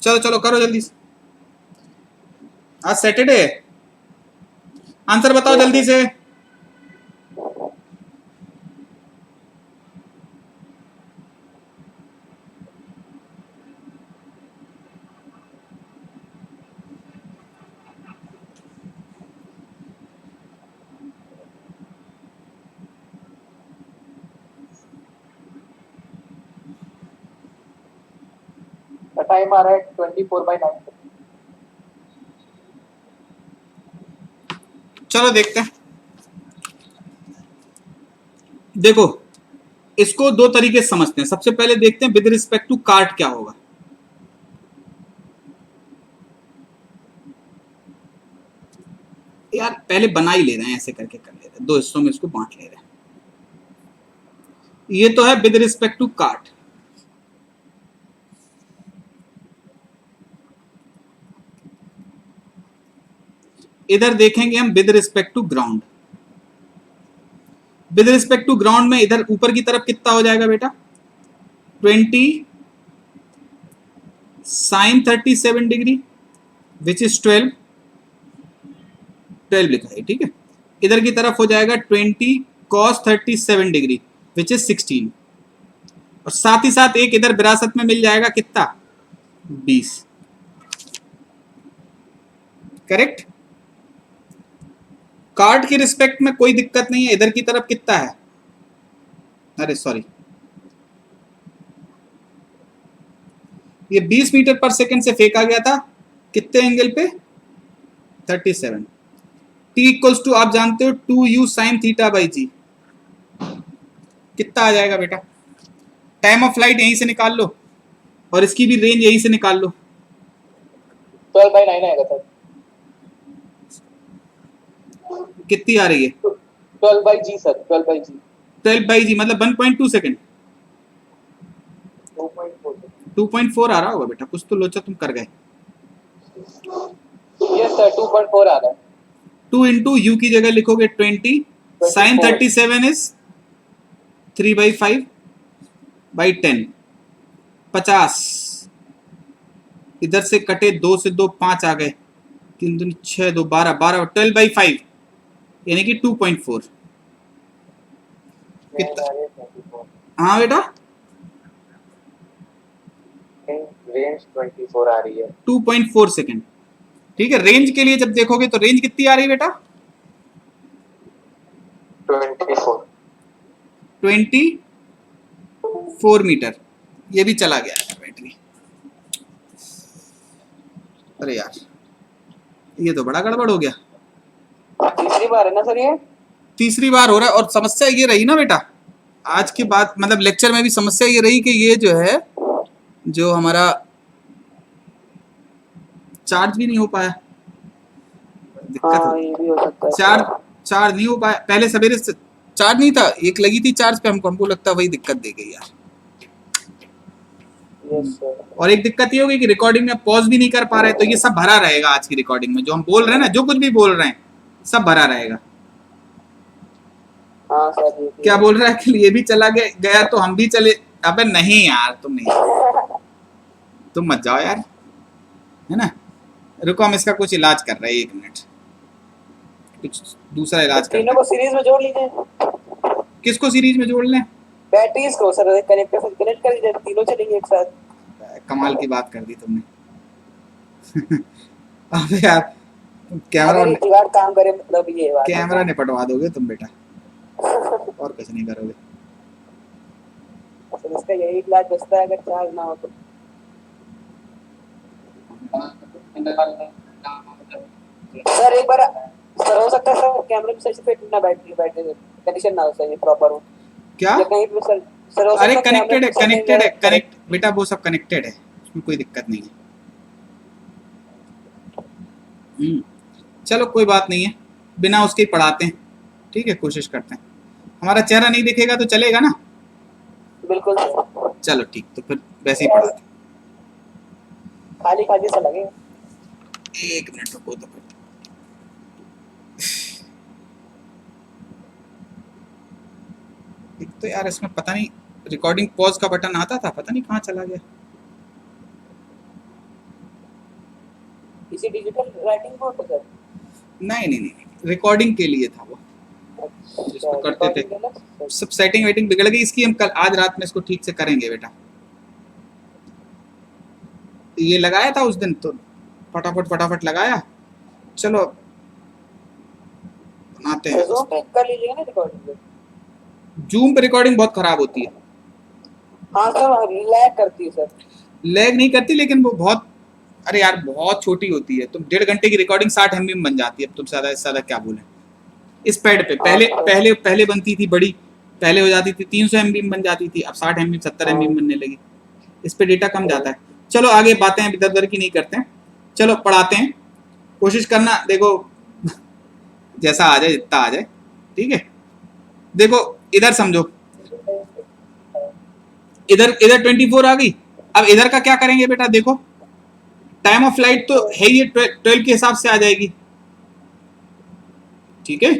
चलो चलो करो जल्दी से, आज सैटरडे है। आंसर बताओ जल्दी से। टाइम आ रहा है 24/9। चलो देखते हैं। देखो इसको दो तरीके से समझते हैं। सबसे पहले देखते हैं विद रिस्पेक्ट टू कार्ट क्या होगा। यार पहले बना ही ले रहे हैं, ऐसे करके कर ले रहे हैं, दो हिस्सों में इसको बांट ले रहे हैं। ये तो है विद रिस्पेक्ट टू कार्ट। इधर देखेंगे हम with respect to ground. With respect to ground में इधर ऊपर की तरफ कितना हो जाएगा बेटा, 20 sin 37 डिग्री विच इज 12 लिखा है, ठीक है। इधर की तरफ हो जाएगा 20 cos 37 डिग्री विच इज 16, और साथ ही साथ एक इधर विरासत में मिल जाएगा कितना, 20। करेक्ट। कार्ड की रिस्पेक्ट में कोई दिक्कत नहीं है। इधर की तरफ कितना है, अरे सॉरी, ये 20 मीटर पर सेकंड से फेंका गया था कितने एंगल पे, 37। T इक्वल्स टू आप जानते हो 2u sin थीटा बाई जी। कितना आ जाएगा बेटा, टाइम ऑफ फ्लाइट यहीं से निकाल लो और इसकी भी रेंज यहीं से निकाल लो। 12/9 आएगा सर। कितनी आ रही है, 12/g सर, 12/g। 12/g मतलब 1.2 सेकंड, 2.4। 2.4 आ रहा होगा बेटा, कुछ तो लोचा तुम कर गए। यस सर, 2.4 आ रहा है। 2 इंटू यू की जगह लिखोगे 20 sin 37 इज 3/5/10, 50। इधर से कटे 2 से 2 5 आ गए, 3 दूनी 6 2 12 12 12/5 यानी कि 2.4। कितना, हाँ बेटा रेंज 24 आ रही है। 2.4 सेकेंड, ठीक है। रेंज के लिए जब देखोगे तो रेंज कितनी आ रही है बेटा, 24 मीटर। ये भी चला गया है बैटरी। अरे यार ये तो बड़ा गड़बड़ हो गया। तीसरी बार है ना सर ये? तीसरी बार हो रहा है। और समस्या ये रही ना बेटा, आज के बाद मतलब लेक्चर में भी समस्या ये रही कि ये जो है, जो हमारा चार्ज भी नहीं हो पाया, दिक्कत हाँ, ये भी हो सकता है। चार्ज नहीं हो पाया। पहले सवेरे से चार्ज नहीं था, एक लगी थी चार्ज पे, हमको लगता वही दिक्कत दे गई यार। Yes sir. और एक दिक्कत ये होगी कि रिकॉर्डिंग में पॉज भी नहीं कर पा रहे, तो ये सब भरा रहेगा आज की रिकॉर्डिंग में। जो हम बोल रहे हैं ना, जो कुछ भी बोल रहे हैं सब भरा रहेगा। हाँ सर, ये क्या बोल रहा है कि ये भी चला गया तो हम भी चले। अबे नहीं यार, तुम नहीं, तुम मत जाओ यार, है ना। रुको हम इसका कुछ इलाज कर रहे हैं, 1 मिनट, कुछ दूसरा इलाज कर। तीनों को सीरीज में जोड़ लीजिए। किसको सीरीज में जोड़ लें, बैटरीज को सर कनेक्ट कर लीजिए, तीनों चलेंगे एक साथ। कमाल की बात कर दी तुमने। अबे यार कैमरा अगर ये जुगाड़ काम करे मतलब ये बात। कैमरा निपटवा दोगे तुम बेटा, और कुछ नहीं करोगे। सर इसका यही इलाज बचता है अगर चार्ज ना हो तो। सर एक बार सर हो सकता है सर कैमरे में सही से फिट ना बैटरी कंडीशन ना हो सही प्रॉपर हो क्या, या कहीं पे सर हो अरे सकता है कनेक्टेड है, कैमरे में कनेक्टेड है, सही कनेक्ट बेटा वो सब कनेक्टेड है, उसमें कोई दिक्कत नहीं है। चलो कोई बात नहीं है, बिना उसके ही पढ़ाते हैं, ठीक है, कोशिश करते हैं। हमारा चेहरा नहीं दिखेगा तो चलेगा ना, बिल्कुल सर। चलो ठीक, तो फिर वैसे ही पढ़ाते हैं। खाली खाली सा लगे। 1 मिनट रुको तो फिर। एक तो यार इसमें पता नहीं रिकॉर्डिंग पॉज का बटन आता था, पता नहीं कहाँ चला गया। किसी डिजिटल राइटिंग बोर्ड पर सर? नहीं, रिकॉर्डिंग के लिए था वो, जिसको करते थे। सब सेटिंग वेटिंग बिगड़ गई इसकी, हम कल आज रात में इसको ठीक से करेंगे बेटा। ये लगाया था उस दिन तो फटाफट लगाया। चलो बनाते हैं। जूम पे कर लीजिएगा ना रिकॉर्डिंग। जूम पे रिकॉर्डिंग बहुत खराब होती है। हाँ सर, लैग करती है सर। लैग नहीं करती, लेकिन वो बहुत, अरे यार बहुत छोटी होती है। तुम 1.5 घंटे की रिकॉर्डिंग 60 MB में बन जाती है। अब तुम ज्यादा से ज्यादा क्या बोले इस पैड पे। पहले पहले पहले बनती थी बड़ी, पहले हो जाती थी 300 MB में बन जाती थी, अब 60 MB 70 MB में बनने लगी। इस पे डेटा कम जाता है। चलो आगे बातें इधर उधर की नहीं करते हैं, चलो पढ़ाते हैं। कोशिश करना, देखो जैसा आ जाए जितना आ जाए, ठीक है। देखो इधर समझो, इधर इधर 24 आ गई। अब इधर का क्या करेंगे बेटा, देखो टाइम ऑफ फ्लाइट तो है ये 12 के हिसाब से आ जाएगी, ठीक है।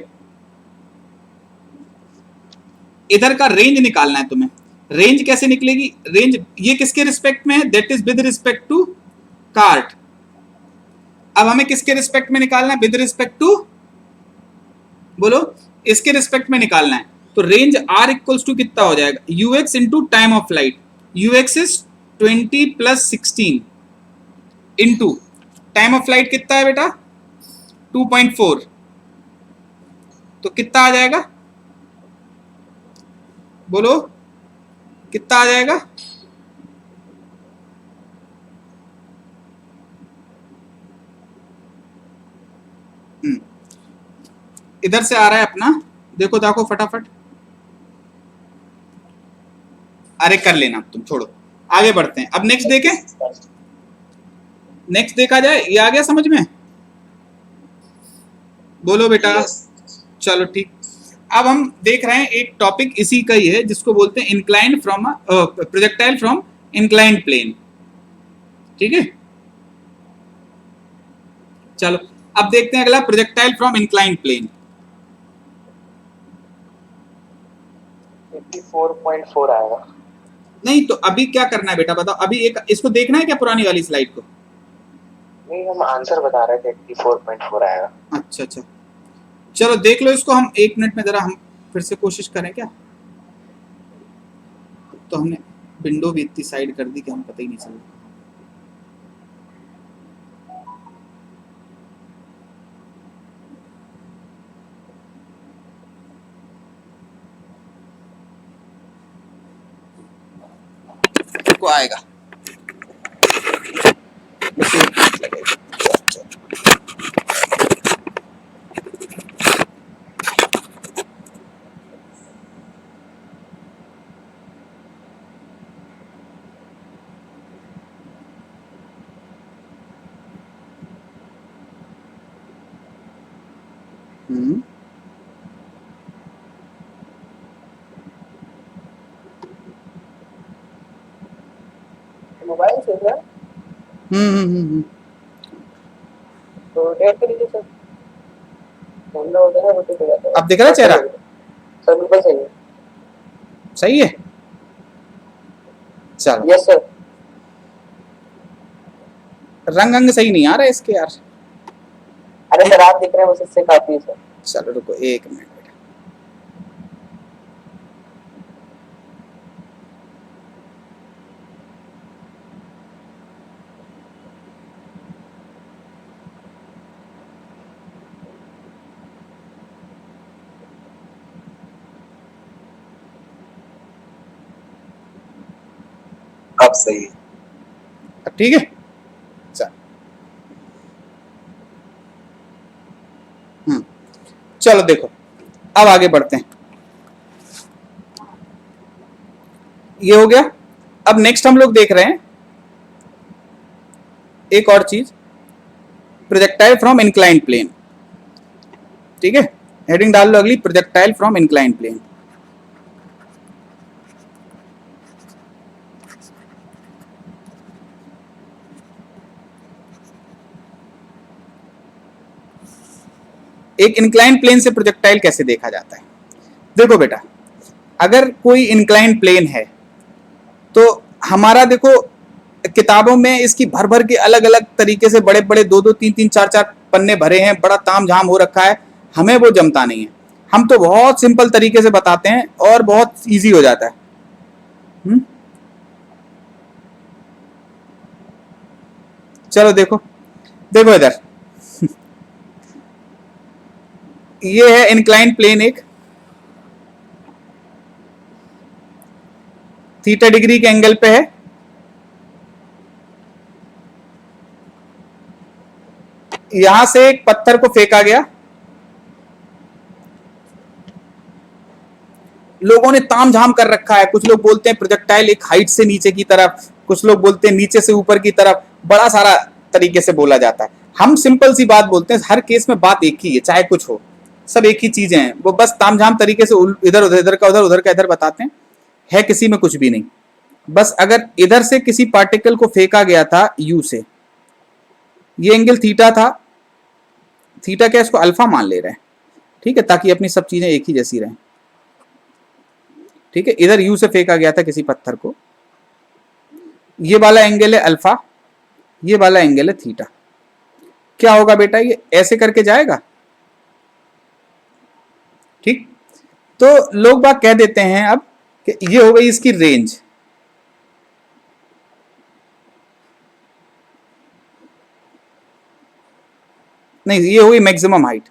इधर का रेंज निकालना है तुम्हें। रेंज कैसे निकलेगी, रेंज ये किसके रिस्पेक्ट में है, that is with respect to cart. अब हमें किसके रिस्पेक्ट में निकालना है, विद रिस्पेक्ट टू, बोलो इसके रिस्पेक्ट में निकालना है। तो रेंज r इक्वल्स टू कितना हो जाएगा, ux into time of flight. ux is 20 + 16 into time of flight कितना है बेटा 2.4, तो कितना आ जाएगा, बोलो कितना आ जाएगा। इधर से आ रहा है अपना, देखो देखो फटाफट, अरे कर लेना तुम, छोड़ो आगे बढ़ते हैं। अब नेक्स्ट देखें, नेक्स्ट देखा जाए, ये आ गया समझ में, बोलो बेटा। चलो ठीक। अब हम देख रहे हैं एक टॉपिक इसी का ही है, जिसको बोलते हैं incline from projectile from inclined plane, ठीक है। चलो अब देखते हैं अगला, प्रोजेक्टाइल फ्रॉम इंक्लाइंड प्लेन। 54.4 आएगा। नहीं तो अभी क्या करना है बेटा बताओ, अभी एक इसको देखना है क्या, पुरानी वाली स्लाइड को। नहीं, हम आंसर बता रहे थे 84.4 आएगा। अच्छा अच्छा, चलो देख लो इसको, हम 1 मिनट में जरा हम फिर से कोशिश करें क्या। तो हमने विंडो भी इतनी साइड कर दी कि हम पता ही नहीं चला। को आएगा मोबाइल से सर, तो डेट कर लीजिए सर, कैमरा होता है वो तो जाता है। अब दिख रहा है चेहरा, सर बिल्कुल सही है। सही है, चलो। Yes sir. रंग अंग सही नहीं आ रहा है इसके यार। अरे सर आप दिख रहे हैं, बस इससे काफी है सर। चलो रुको 1 मिनट बेटा। अब सही है। अब ठीक है, चल। चलो देखो अब आगे बढ़ते हैं। ये हो गया। अब नेक्स्ट हम लोग देख रहे हैं एक और चीज, प्रोजेक्टाइल फ्रॉम इंक्लाइंड प्लेन, ठीक है। हेडिंग डाल लो अगली, प्रोजेक्टाइल फ्रॉम इंक्लाइंड प्लेन। एक इंक्लाइन प्लेन से प्रोजेक्टाइल कैसे देखा जाता है, देखो बेटा, अगर कोई इंक्लाइन प्लेन है तो हमारा देखो किताबों में इसकी भर भर के अलग अलग तरीके से बड़े बड़े 2-2 3-3 4-4 पन्ने भरे हैं, बड़ा तामझाम हो रखा है, हमें वो जमता नहीं है। हम तो बहुत सिंपल तरीके से बताते हैं और बहुत इजी हो जाता है। चलो देखो, देखो इधर ये है इंक्लाइन प्लेन, एक थीटा डिग्री के एंगल पे है, यहां से एक पत्थर को फेंका गया, लोगों ने तामझाम कर रखा है, कुछ लोग बोलते हैं प्रोजेक्टाइल एक हाइट से नीचे की तरफ, कुछ लोग बोलते हैं नीचे से ऊपर की तरफ, बड़ा सारा तरीके से बोला जाता है। हम सिंपल सी बात बोलते हैं, हर केस में बात एक ही है, चाहे कुछ हो, सब एक ही चीजें हैं, वो बस तामझाम तरीके से इधर उधर, इधर का उधर, उधर का इधर बताते हैं, है किसी में कुछ भी नहीं। बस अगर इधर से किसी पार्टिकल को फेंका गया था यू से, ये एंगल थीटा था, थीटा क्या इसको अल्फा मान ले रहे हैं, ठीक है, ताकि अपनी सब चीजें एक ही जैसी रहें, ठीक है। इधर यू से फेंका गया था किसी पत्थर को, ये वाला एंगल है अल्फा, ये वाला एंगल है थीटा। क्या होगा बेटा, ये ऐसे करके जाएगा, ठीक। तो लोग बात कह देते हैं अब कि ये हो गई इसकी रेंज, नहीं ये हो गई मैक्सिमम हाइट,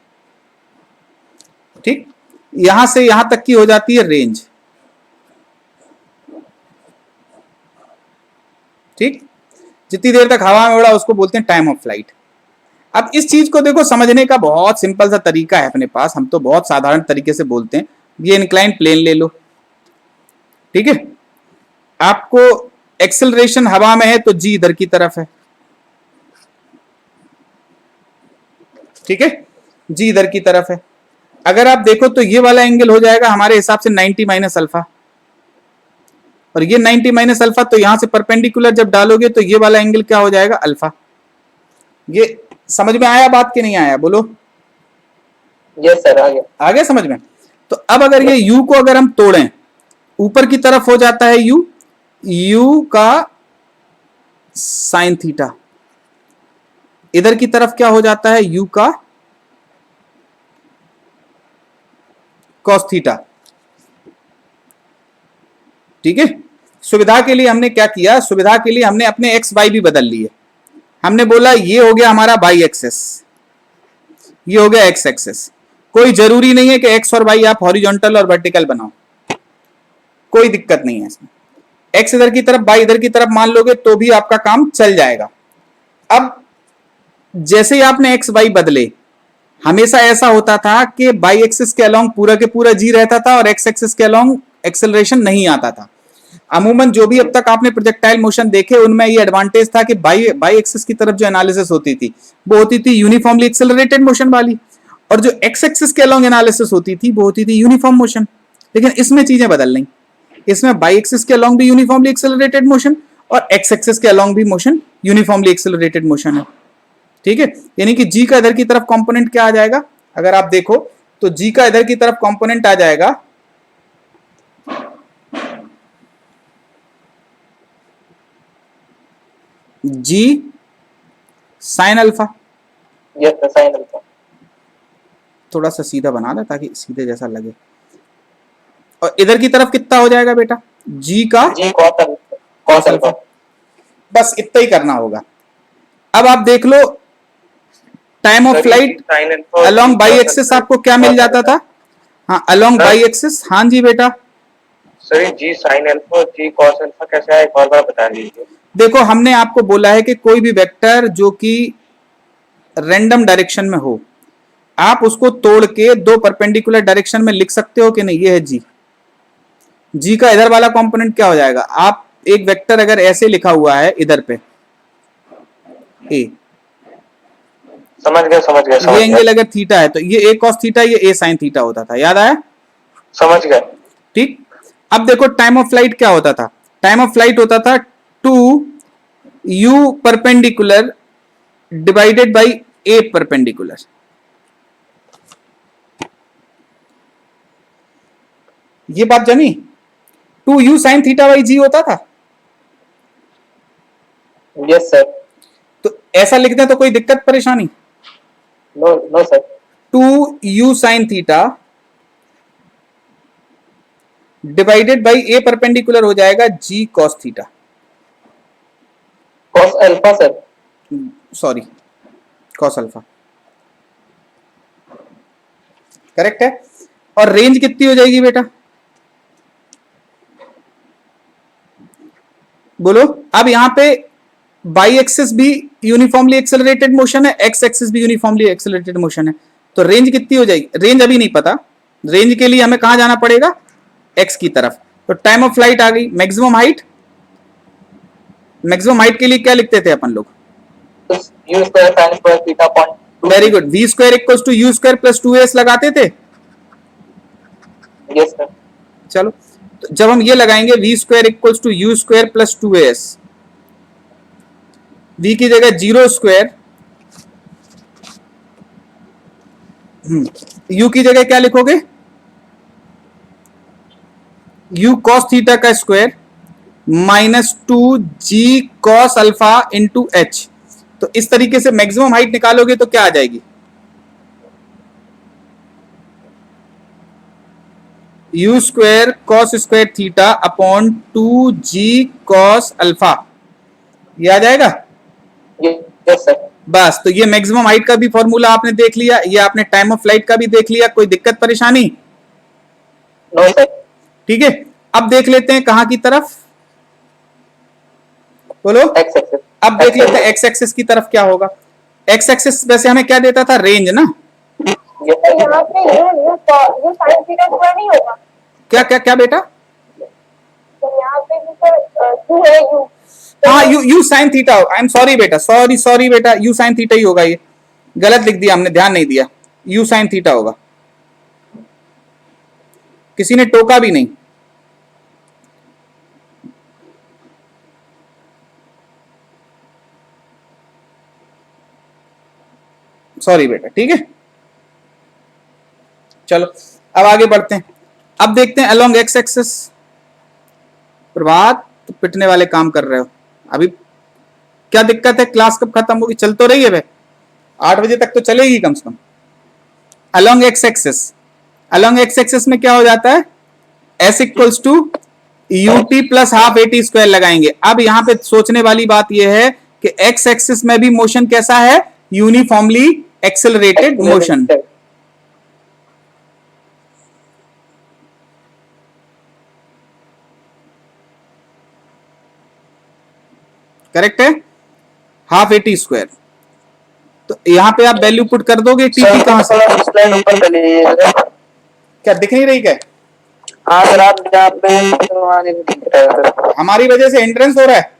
ठीक। यहां से यहां तक की हो जाती है रेंज, ठीक। जितनी देर तक हवा में उड़ा उसको बोलते हैं टाइम ऑफ फ्लाइट। अब इस चीज को देखो, समझने का बहुत सिंपल सा तरीका है अपने पास, हम तो बहुत साधारण तरीके से बोलते हैं। ये इंक्लाइन प्लेन ले लो, ठीक है, आपको एक्सेलरेशन हवा में है तो जी इधर की तरफ है, ठीक है, जी इधर की तरफ है। अगर आप देखो तो ये वाला एंगल हो जाएगा हमारे हिसाब से 90 माइनस अल्फा, और ये 90 माइनस अल्फा, तो यहां से परपेंडिकुलर जब डालोगे तो ये वाला एंगल क्या हो जाएगा, अल्फा। ये समझ में आया बात कि नहीं आया, बोलो। यस सर, आ गया। आ गया समझ में। तो अब अगर ये u को अगर हम तोड़ें, ऊपर की तरफ हो जाता है u का साइन थीटा, इधर की तरफ क्या हो जाता है, u का कॉस थीटा, ठीक है। सुविधा के लिए हमने क्या किया, सुविधा के लिए हमने अपने एक्स वाई भी बदल लिए। हमने बोला ये हो गया हमारा वाई एक्सेस, ये हो गया एक्स एक्सेस। कोई जरूरी नहीं है कि एक्स और वाई आप हॉरिजॉन्टल और वर्टिकल बनाओ, कोई दिक्कत नहीं है इसमें। एक्स इधर की तरफ, वाई इधर की तरफ मान लोगे तो भी आपका काम चल जाएगा। अब जैसे ही आपने एक्स वाई बदले, हमेशा ऐसा होता था कि वाई एक्सिस के अलोंग पूरा के पूरा जी रहता था और एक्स एक्सिस के अलोंग एक्सेलरेशन नहीं आता था। अमूमन जो भी अब तक आपने प्रोजेक्टाइल मोशन देखे, उनमें ये एडवांटेज था कि बाई एक्सिस की तरफ जो एनालिसिस होती थी वो होती थी यूनिफॉर्मली एक्सेलरेटेड मोशन वाली, और जो एक्स एक्सिस के अलोंग एनालिसिस होती थी वो होती थी यूनिफॉर्म मोशन। लेकिन इसमें चीजें बदल गई, इसमें बाई एक्सिस के अलोंग भी यूनिफॉर्मली एक्सेलरेटेड मोशन और एक्स एक्सिस के अलोंग भी मोशन यूनिफॉर्मली एक्सेलरेटेड मोशन है, ठीक है। यानी कि जी का इधर की तरफ कंपोनेंट क्या आ जाएगा, अगर आप देखो तो जी का इधर की तरफ कंपोनेंट आ जाएगा g sine alpha. Yes sir, sine alpha. थोड़ा सा सीधा बना दे ताकि सीधे जैसा लगे। और इधर की तरफ कितना हो जाएगा बेटा, जी का जी कॉस अल्फा। बस इतना ही करना होगा। अब आप देख लो time of flight along y axis आपको क्या मिल जाता था, हाँ अलोंग बाई एक्सिस, हाँ जी बेटा। सर जी साइन अल्फा और जी कॉस अल्फा कैसे है, एक और बार बता दीजिए। देखो हमने आपको बोला है कि कोई भी वेक्टर जो कि रैंडम डायरेक्शन में हो, आप उसको तोड़ के दो परपेंडिकुलर डायरेक्शन में लिख सकते हो कि नहीं। ये है जी, जी का इधर वाला कंपोनेंट क्या हो जाएगा, आप एक वेक्टर अगर ऐसे लिखा हुआ है इधर पे ए, समझ गया ये एंगल अगर थीटा है तो ये ए कॉस थीटा, ये ए साइन थीटा होता था, याद आया, समझ गए। ठीक। अब देखो टाइम ऑफ फ्लाइट क्या होता था, टाइम ऑफ फ्लाइट होता था 2 u perpendicular divided by a perpendicular. ये बात जमी, 2u sine theta by g होता था। Yes sir. तो ऐसा लिखते हैं तो कोई दिक्कत परेशानी, no sir. 2u sine theta divided by a perpendicular हो जाएगा g cos theta, cos alpha sir, sorry cos alpha, correct है। और रेंज कितनी हो जाएगी बेटा, बोलो। अब यहां पे बाई एक्सिस भी यूनिफॉर्मली एक्सेलरेटेड मोशन है, एक्स एक्सिस भी यूनिफॉर्मली एक्सेलरेटेड मोशन है, तो रेंज कितनी हो जाएगी? रेंज अभी नहीं पता, रेंज के लिए हमें कहां जाना पड़ेगा? एक्स की तरफ। तो टाइम ऑफ फ्लाइट आ गई। मैक्सिमम हाइट, मैक्सिमम हाइट के लिए क्या लिखते थे अपन लोग? U square sin square theta upon 2. Very good, v square equals to u square plus 2s लगाते थे। Yes sir. चलो, तो जब हम ये लगाएंगे v square equals to u square plus 2s, v की जगह 0 स्क्वायर, यू की जगह क्या लिखोगे? यू कॉस थीटा का square minus 2g cos alpha into h. तो इस तरीके से मैक्सिमम हाइट निकालोगे तो क्या आ जाएगी? You square cos square theta upon 2g cos alpha, ये आ जाएगा। Yes sir. बस, तो ये मैक्सिमम हाइट का भी फॉर्मूला आपने देख लिया, ये आपने टाइम ऑफ फ्लाइट का भी देख लिया। कोई दिक्कत परेशानी? No sir. ठीक है, अब देख लेते हैं कहां की तरफ, बोलो। X axis. अब देख लेते हैं एक्स एक्सिस की तरफ क्या होगा। एक्स एक्सिस वैसे हमें क्या देता था? रेंज ना। Yes तो sir. यहाँ पे ये साइन थीटा स्क्वायर नहीं होगा? क्या क्या क्या बेटा? तो यहाँ पे भी सर यू है यू, हाँ, you sine theta. I am sorry बेटा, सॉरी बेटा, यू साइन थीटा ही होगा। ये गलत लिख दिया हमने, ध्यान नहीं दिया। यू साइन थीटा होगा, किसी ने टोका भी नहीं। सॉरी बेटा, ठीक है। चलो अब आगे बढ़ते हैं। अब देखते हैं अलोंग एक्स एक्सिस। प्रभात, तो पिटने वाले काम कर रहे हो अभी। क्या दिक्कत है? क्लास कब खत्म होगी? चल तो रही है भाई, 8 बजे तक तो चलेगी कम से कम। Along x axis, along x axis में क्या हो जाता है? S equals to u t plus half a t square लगाएंगे। अब यहां पे सोचने वाली बात यह है कि एक्स एक्सिस में भी मोशन कैसा है? Uniformly accelerated motion. करेक्ट है, हाफ एटी स्क्वायर। तो यहां पे आप वैल्यू पुट कर दोगे। टीपी कहां से? स्लाइड ऊपर कर लीजिएगा। क्या दिख नहीं रही क्या? हाँ सर, आप जहाँ पे हैं, तो वहाँ नहीं दिख रहा है सर। हमारी वजह से एंट्रेंस हो रहा है।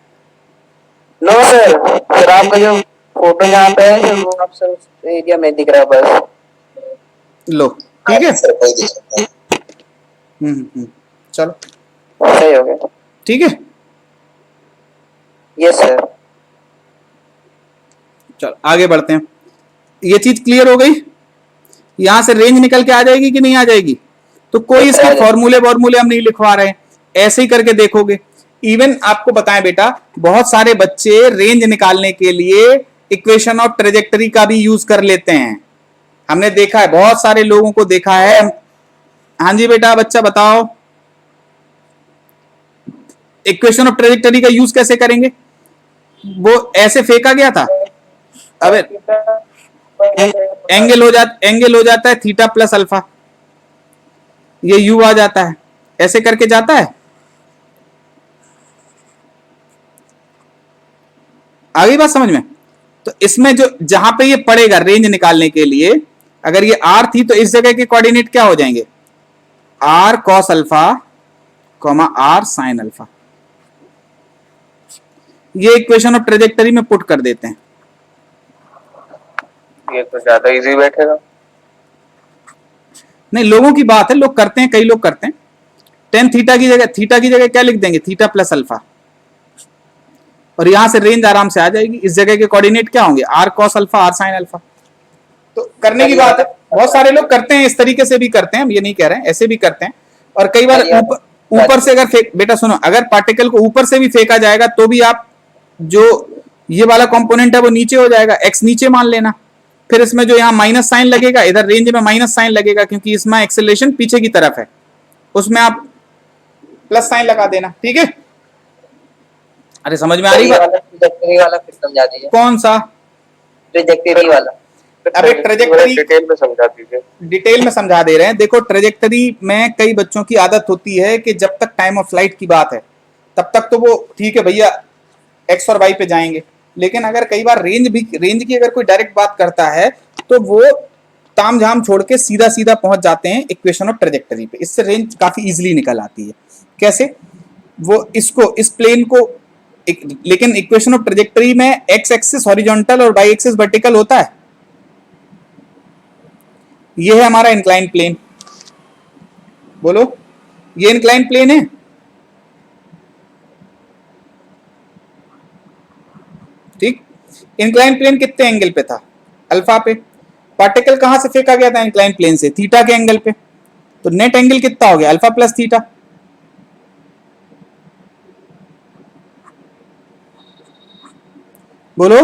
नो सर, सर आपका जो फोटो जहाँ पे है वो आप सर उस एरिया में दिख रहा है बस। लो, ठीक है। सर कोई दिक्कत नहीं। चलो सही हो गया। ठीक है, यस सर। चलो आगे बढ़ते हैं। ये चीज क्लियर हो गई। यहां से रेंज निकल के आ जाएगी कि नहीं आ जाएगी? तो कोई इसके फॉर्मूले हम नहीं लिखवा रहे हैं, ऐसे ही करके देखोगे। इवन आपको बताएं बेटा, बहुत सारे बच्चे रेंज निकालने के लिए इक्वेशन ऑफ ट्रेजेक्टरी का भी यूज कर लेते हैं। हमने देखा है, बहुत सारे लोगों को देखा है। हाँ जी बेटा, बच्चा बताओ, इक्वेशन ऑफ ट्रेजेक्टरी का यूज कैसे करेंगे? वो ऐसे फेंका गया था। अब एंगल हो जाता है थीटा प्लस अल्फा, ये यू आ जाता है, ऐसे करके जाता है। आ गई बात समझ में? तो इसमें जो जहां पे ये पड़ेगा रेंज निकालने के लिए, अगर ये आर थी तो इस जगह के कोऑर्डिनेट क्या हो जाएंगे? R cos alpha comma r sine alpha. ये इक्वेशन ऑफ ट्रेजेक्टरी में पुट कर देते हैं। ये तो ज्यादा इजी बैठेगा। नहीं, लोगों की बात है, लोग करते हैं, कई लोग करते हैं। टेन थीटा की जगह क्या लिख देंगे? थीटा प्लस अल्फा, और यहां से रेंज आराम से आ जाएगी। इस जगह के कोऑर्डिनेट क्या होंगे? R cos alpha r sine alpha. तो करने की बात है, बहुत सारे लोग करते हैं, इस तरीके से भी करते हैं, हम ये नहीं कह रहे हैं, ऐसे भी करते हैं। और कई बार ऊपर से अगर बेटा सुनो, अगर पार्टिकल को ऊपर से भी फेंका जाएगा तो भी आप जो ये वाला कंपोनेंट है वो नीचे हो जाएगा, एक्स नीचे मान लेना। फिर इसमें जो यहाँ माइनस साइन लगेगा, इधर रेंज में माइनस साइन लगेगा, क्योंकि इसमें एक्सेलरेशन पीछे की तरफ है, उसमें आप प्लस साइन लगा देना। ठीक है, अरे समझ में आ रही बात? ट्रेजेक्टरी वाला फिर समझा दीजिए। कौन सा ट्रेजेक्टरी वाला? अबे ट्रेजेक्टरी डिटेल में समझा दीजिए। डिटेल में समझा दे रहे हैं। देखो, ट्रेजेक्टरी में कई बच्चों की आदत होती है कि जब तक टाइम ऑफ फ्लाइट की बात है तब तक तो वो ठीक है भैया, एक्स और वाई पे जाएंगे। लेकिन अगर कई बार रेंज की अगर कोई डायरेक्ट बात करता है तो वो तामझाम छोड़ के सीधा सीधा पहुंच जाते हैं इक्वेशन ऑफ ट्रेजेक्टरी पे। इससे रेंज काफी इजीली निकल आती है। कैसे? वो इसको इस प्लेन को लेकिन इक्वेशन ऑफ ट्रेजेक्टरी में एक्स एक्सिस हॉरिजॉन्टल और वाई एक्सिस वर्टिकल होता है। ये है हमारा इंक्लाइन प्लेन, बोलो ये इंक्लाइन प्लेन है। ठीक, इंक्लाइन प्लेन कितने एंगल पे था? अल्फा पे। पार्टिकल कहां से फेंका गया था? इंक्लाइन प्लेन से, थीटा के एंगल पे। तो नेट एंगल कितना हो गया? Alpha plus theta. बोलो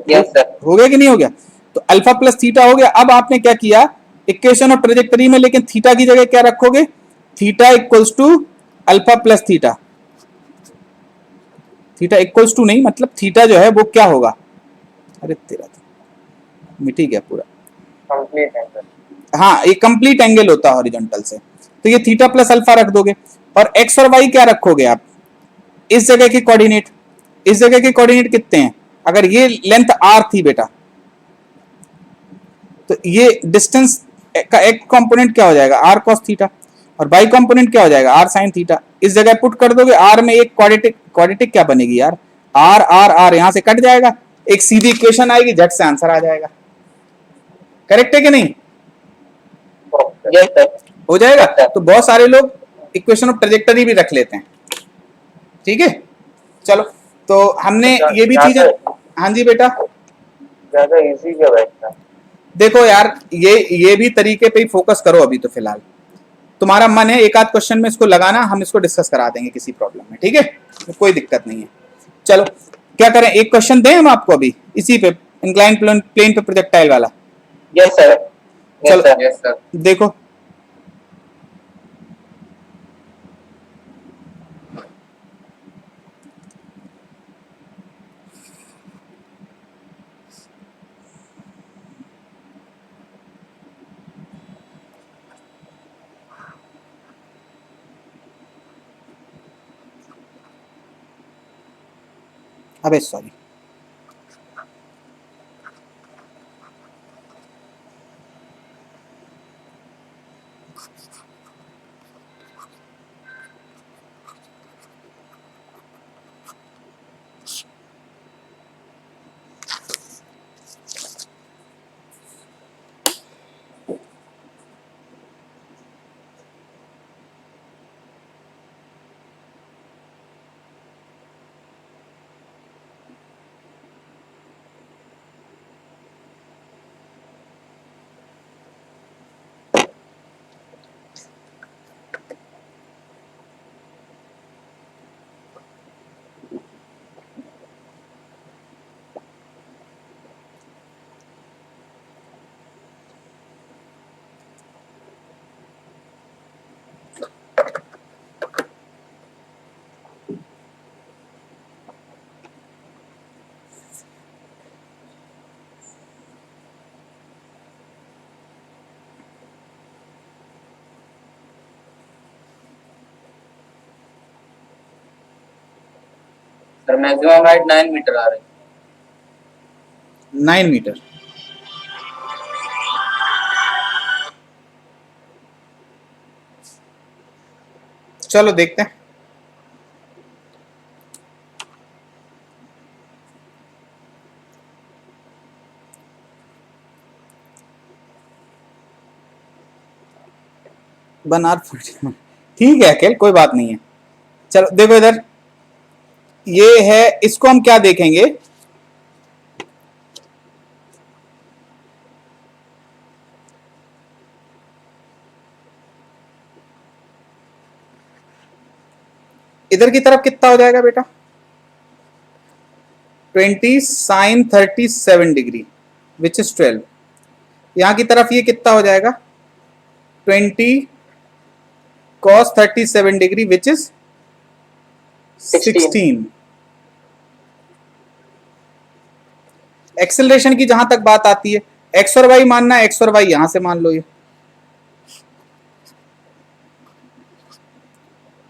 यस सर। हो गया कि नहीं हो गया? तो अल्फा प्लस थीटा हो गया। अब आपने क्या किया इक्वेशन ऑफ ट्रेजेक्टरी में, लेकिन थीटा की जगह क्या रखोगे? Theta equals to alpha plus theta. Theta equals to नहीं, मतलब थीटा जो है वो क्या होगा? अरे तेरा तो मिट ही गया पूरा। Complete angle. हाँ, ये कंप्लीट एंगल होता है हॉरिजॉन्टल से। तो ये थीटा प्लस अल्फा रख दोगे और एक्स और वाई क्या रखोगे आप? इस जगह के कोऑर्डिनेट। इस जगह के कोऑर्डिनेट कितने हैं? अगर ये लेंथ आर थी बेटा तो ये डिस्टेंस का एक कंपोनेंट क्या हो जाएगा? आर कॉस थीटा, और बाई कंपोनेंट क्या हो जाएगा? R sine theta. इस जगह पुट कर दोगे, आर में एक क्वाड्रेटिक क्या बनेगी यार? आर आर आर यहां से कट जाएगा, एक सीधी इक्वेशन आएगी, झट से आंसर आ जाएगा। करेक्ट है कि नहीं? Yes sir. हो जाएगा। तो बहुत सारे लोग इक्वेशन ऑफ ट्रेजेक्टरी भी रख लेते हैं। ठीक है, चलो तो हमने ये भी चीजें। हाँ जी बेटा, ज्यादा इजी क्या बैठता? देखो यार ये भी तरीके पे ही फोकस करो अभी तो फिलहाल। तुम्हारा मन है एक आध क्वेश्चन में इसको लगाना, हम इसको डिस्कस करा देंगे किसी प्रॉब्लम में। ठीक है, तो कोई दिक्कत नहीं है। चलो क्या करें, एक क्वेश्चन दें हम आपको अभी इसी पे, इंक्लाइन प्लेन पे प्रोजेक्टाइल वाला। Yes sir. चलो यस सर। देखो, अबे sorry, sir maximum height 9 meter आ रही है। 9 मीटर। चलो देखते हैं। बनार ठीक है अकेल, कोई बात नहीं है। चलो देखो इधर, ये है, इसको हम क्या देखेंगे? इधर की तरफ कितना हो जाएगा बेटा? 20 साइन 37 डिग्री विच इज 12। यहां की तरफ ये कितना हो जाएगा? 20 cos 37 degree which is 16। Acceleration की जहां तक बात आती है, एक्स और वाई मानना है, एक्स और वाई यहां से मान लो ये।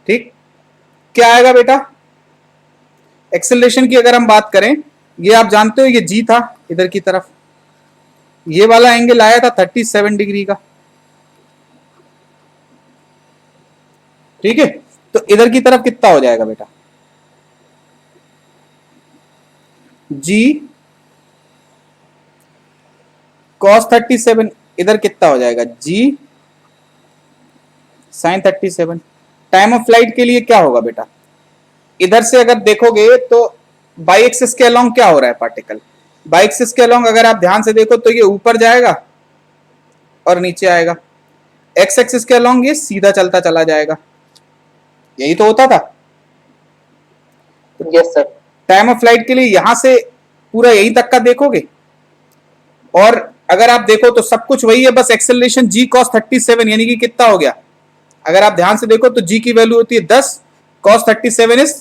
ठीक, क्या आएगा बेटा? एक्सेलरेशन की अगर हम बात करें, ये आप जानते हो ये जी था इधर की तरफ, ये वाला एंगल आया था 37 डिग्री का, ठीक है। तो इधर की तरफ कितना हो जाएगा बेटा, जी cos 37, इधर कितना हो जाएगा जी sin 37। टाइम ऑफ फ्लाइट के लिए क्या होगा बेटा, इधर से अगर देखोगे तो बाई एक्सिस के अलोंग क्या हो रहा है पार्टिकल, बाई एक्सिस के अलोंग अगर आप ध्यान से देखो तो ये ऊपर जाएगा और नीचे आएगा, एक्स एक्सिस के अलोंग ये सीधा चलता चला जाएगा, यही तो होता था। Yes sir. Time of flight के लिए यहां से पूरा यहीं तक का देखोगे, और अगर आप देखो तो सब कुछ वही है, बस एक्सेलरेशन जी cos 37 यानी कि कितना हो गया, अगर आप ध्यान से देखो तो जी की वैल्यू होती है 10, cos 37 इज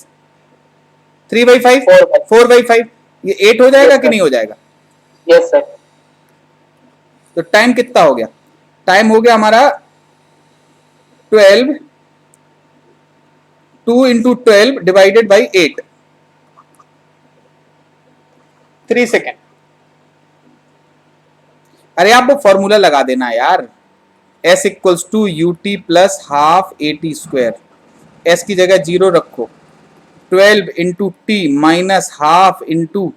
3/5, 4/5, ये 8 हो जाएगा कि नहीं हो जाएगा। Yes sir. तो टाइम कितना हो गया, टाइम हो गया हमारा 12, 2 into 12 डिवाइडेड बाई 8, 3 सेकेंड। अरे आप वो फॉर्मूला लगा देना यार, s equals to u t plus half a t square, s की जगह 0 रखो, 12 into t minus half into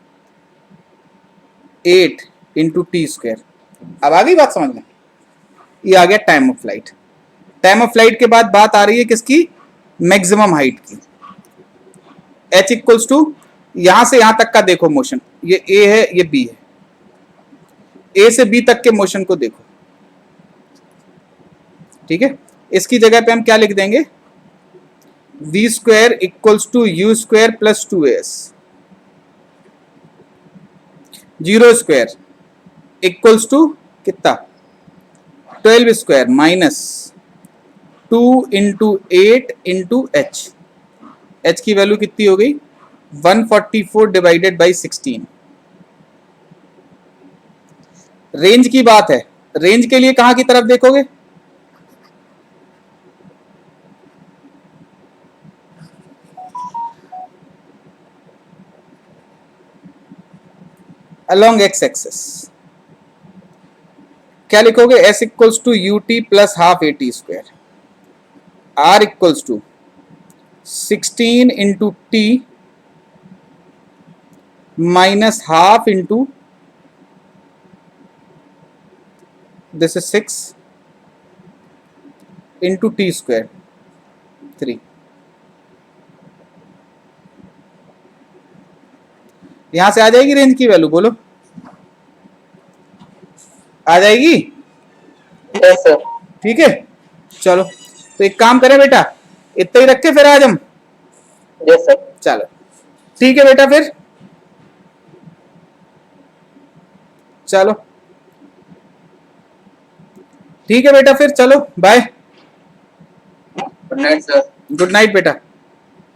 8 into t square. अब आ गई बात समझ में, ये आ गया time of flight. Time of flight के बाद बात आ रही है किसकी, मैक्सिमम हाइट की। h इक्वल्स टू यहां से यहां तक का देखो मोशन, ये a है ये b है, a से b तक के मोशन को देखो, ठीक है। इसकी जगह पे हम क्या लिख देंगे, v square equals to u square plus 2as, 0 square equals to कितना 12 square minus 2 into 8 into h, h की वैल्यू कितनी हो गई 144 डिवाइडेड बाई 16। रेंज की बात है, रेंज के लिए कहां की तरफ देखोगे, अलोंग एक्स एक्सिस। क्या लिखोगे, s equals to u t plus half a t square, r equals to 16 into t minus half into this is 6 into t square 3। यहां से आ जाएगी रेंज की वैल्यू, बोलो आ जाएगी। Yes sir. ठीक है, चलो तो एक काम करें बेटा, इतना ही रखे फिर आज हम। Yes sir. चलो ठीक है बेटा, फिर चलो ठीक है बेटा, फिर चलो bye, good night sir. Good night बेटा।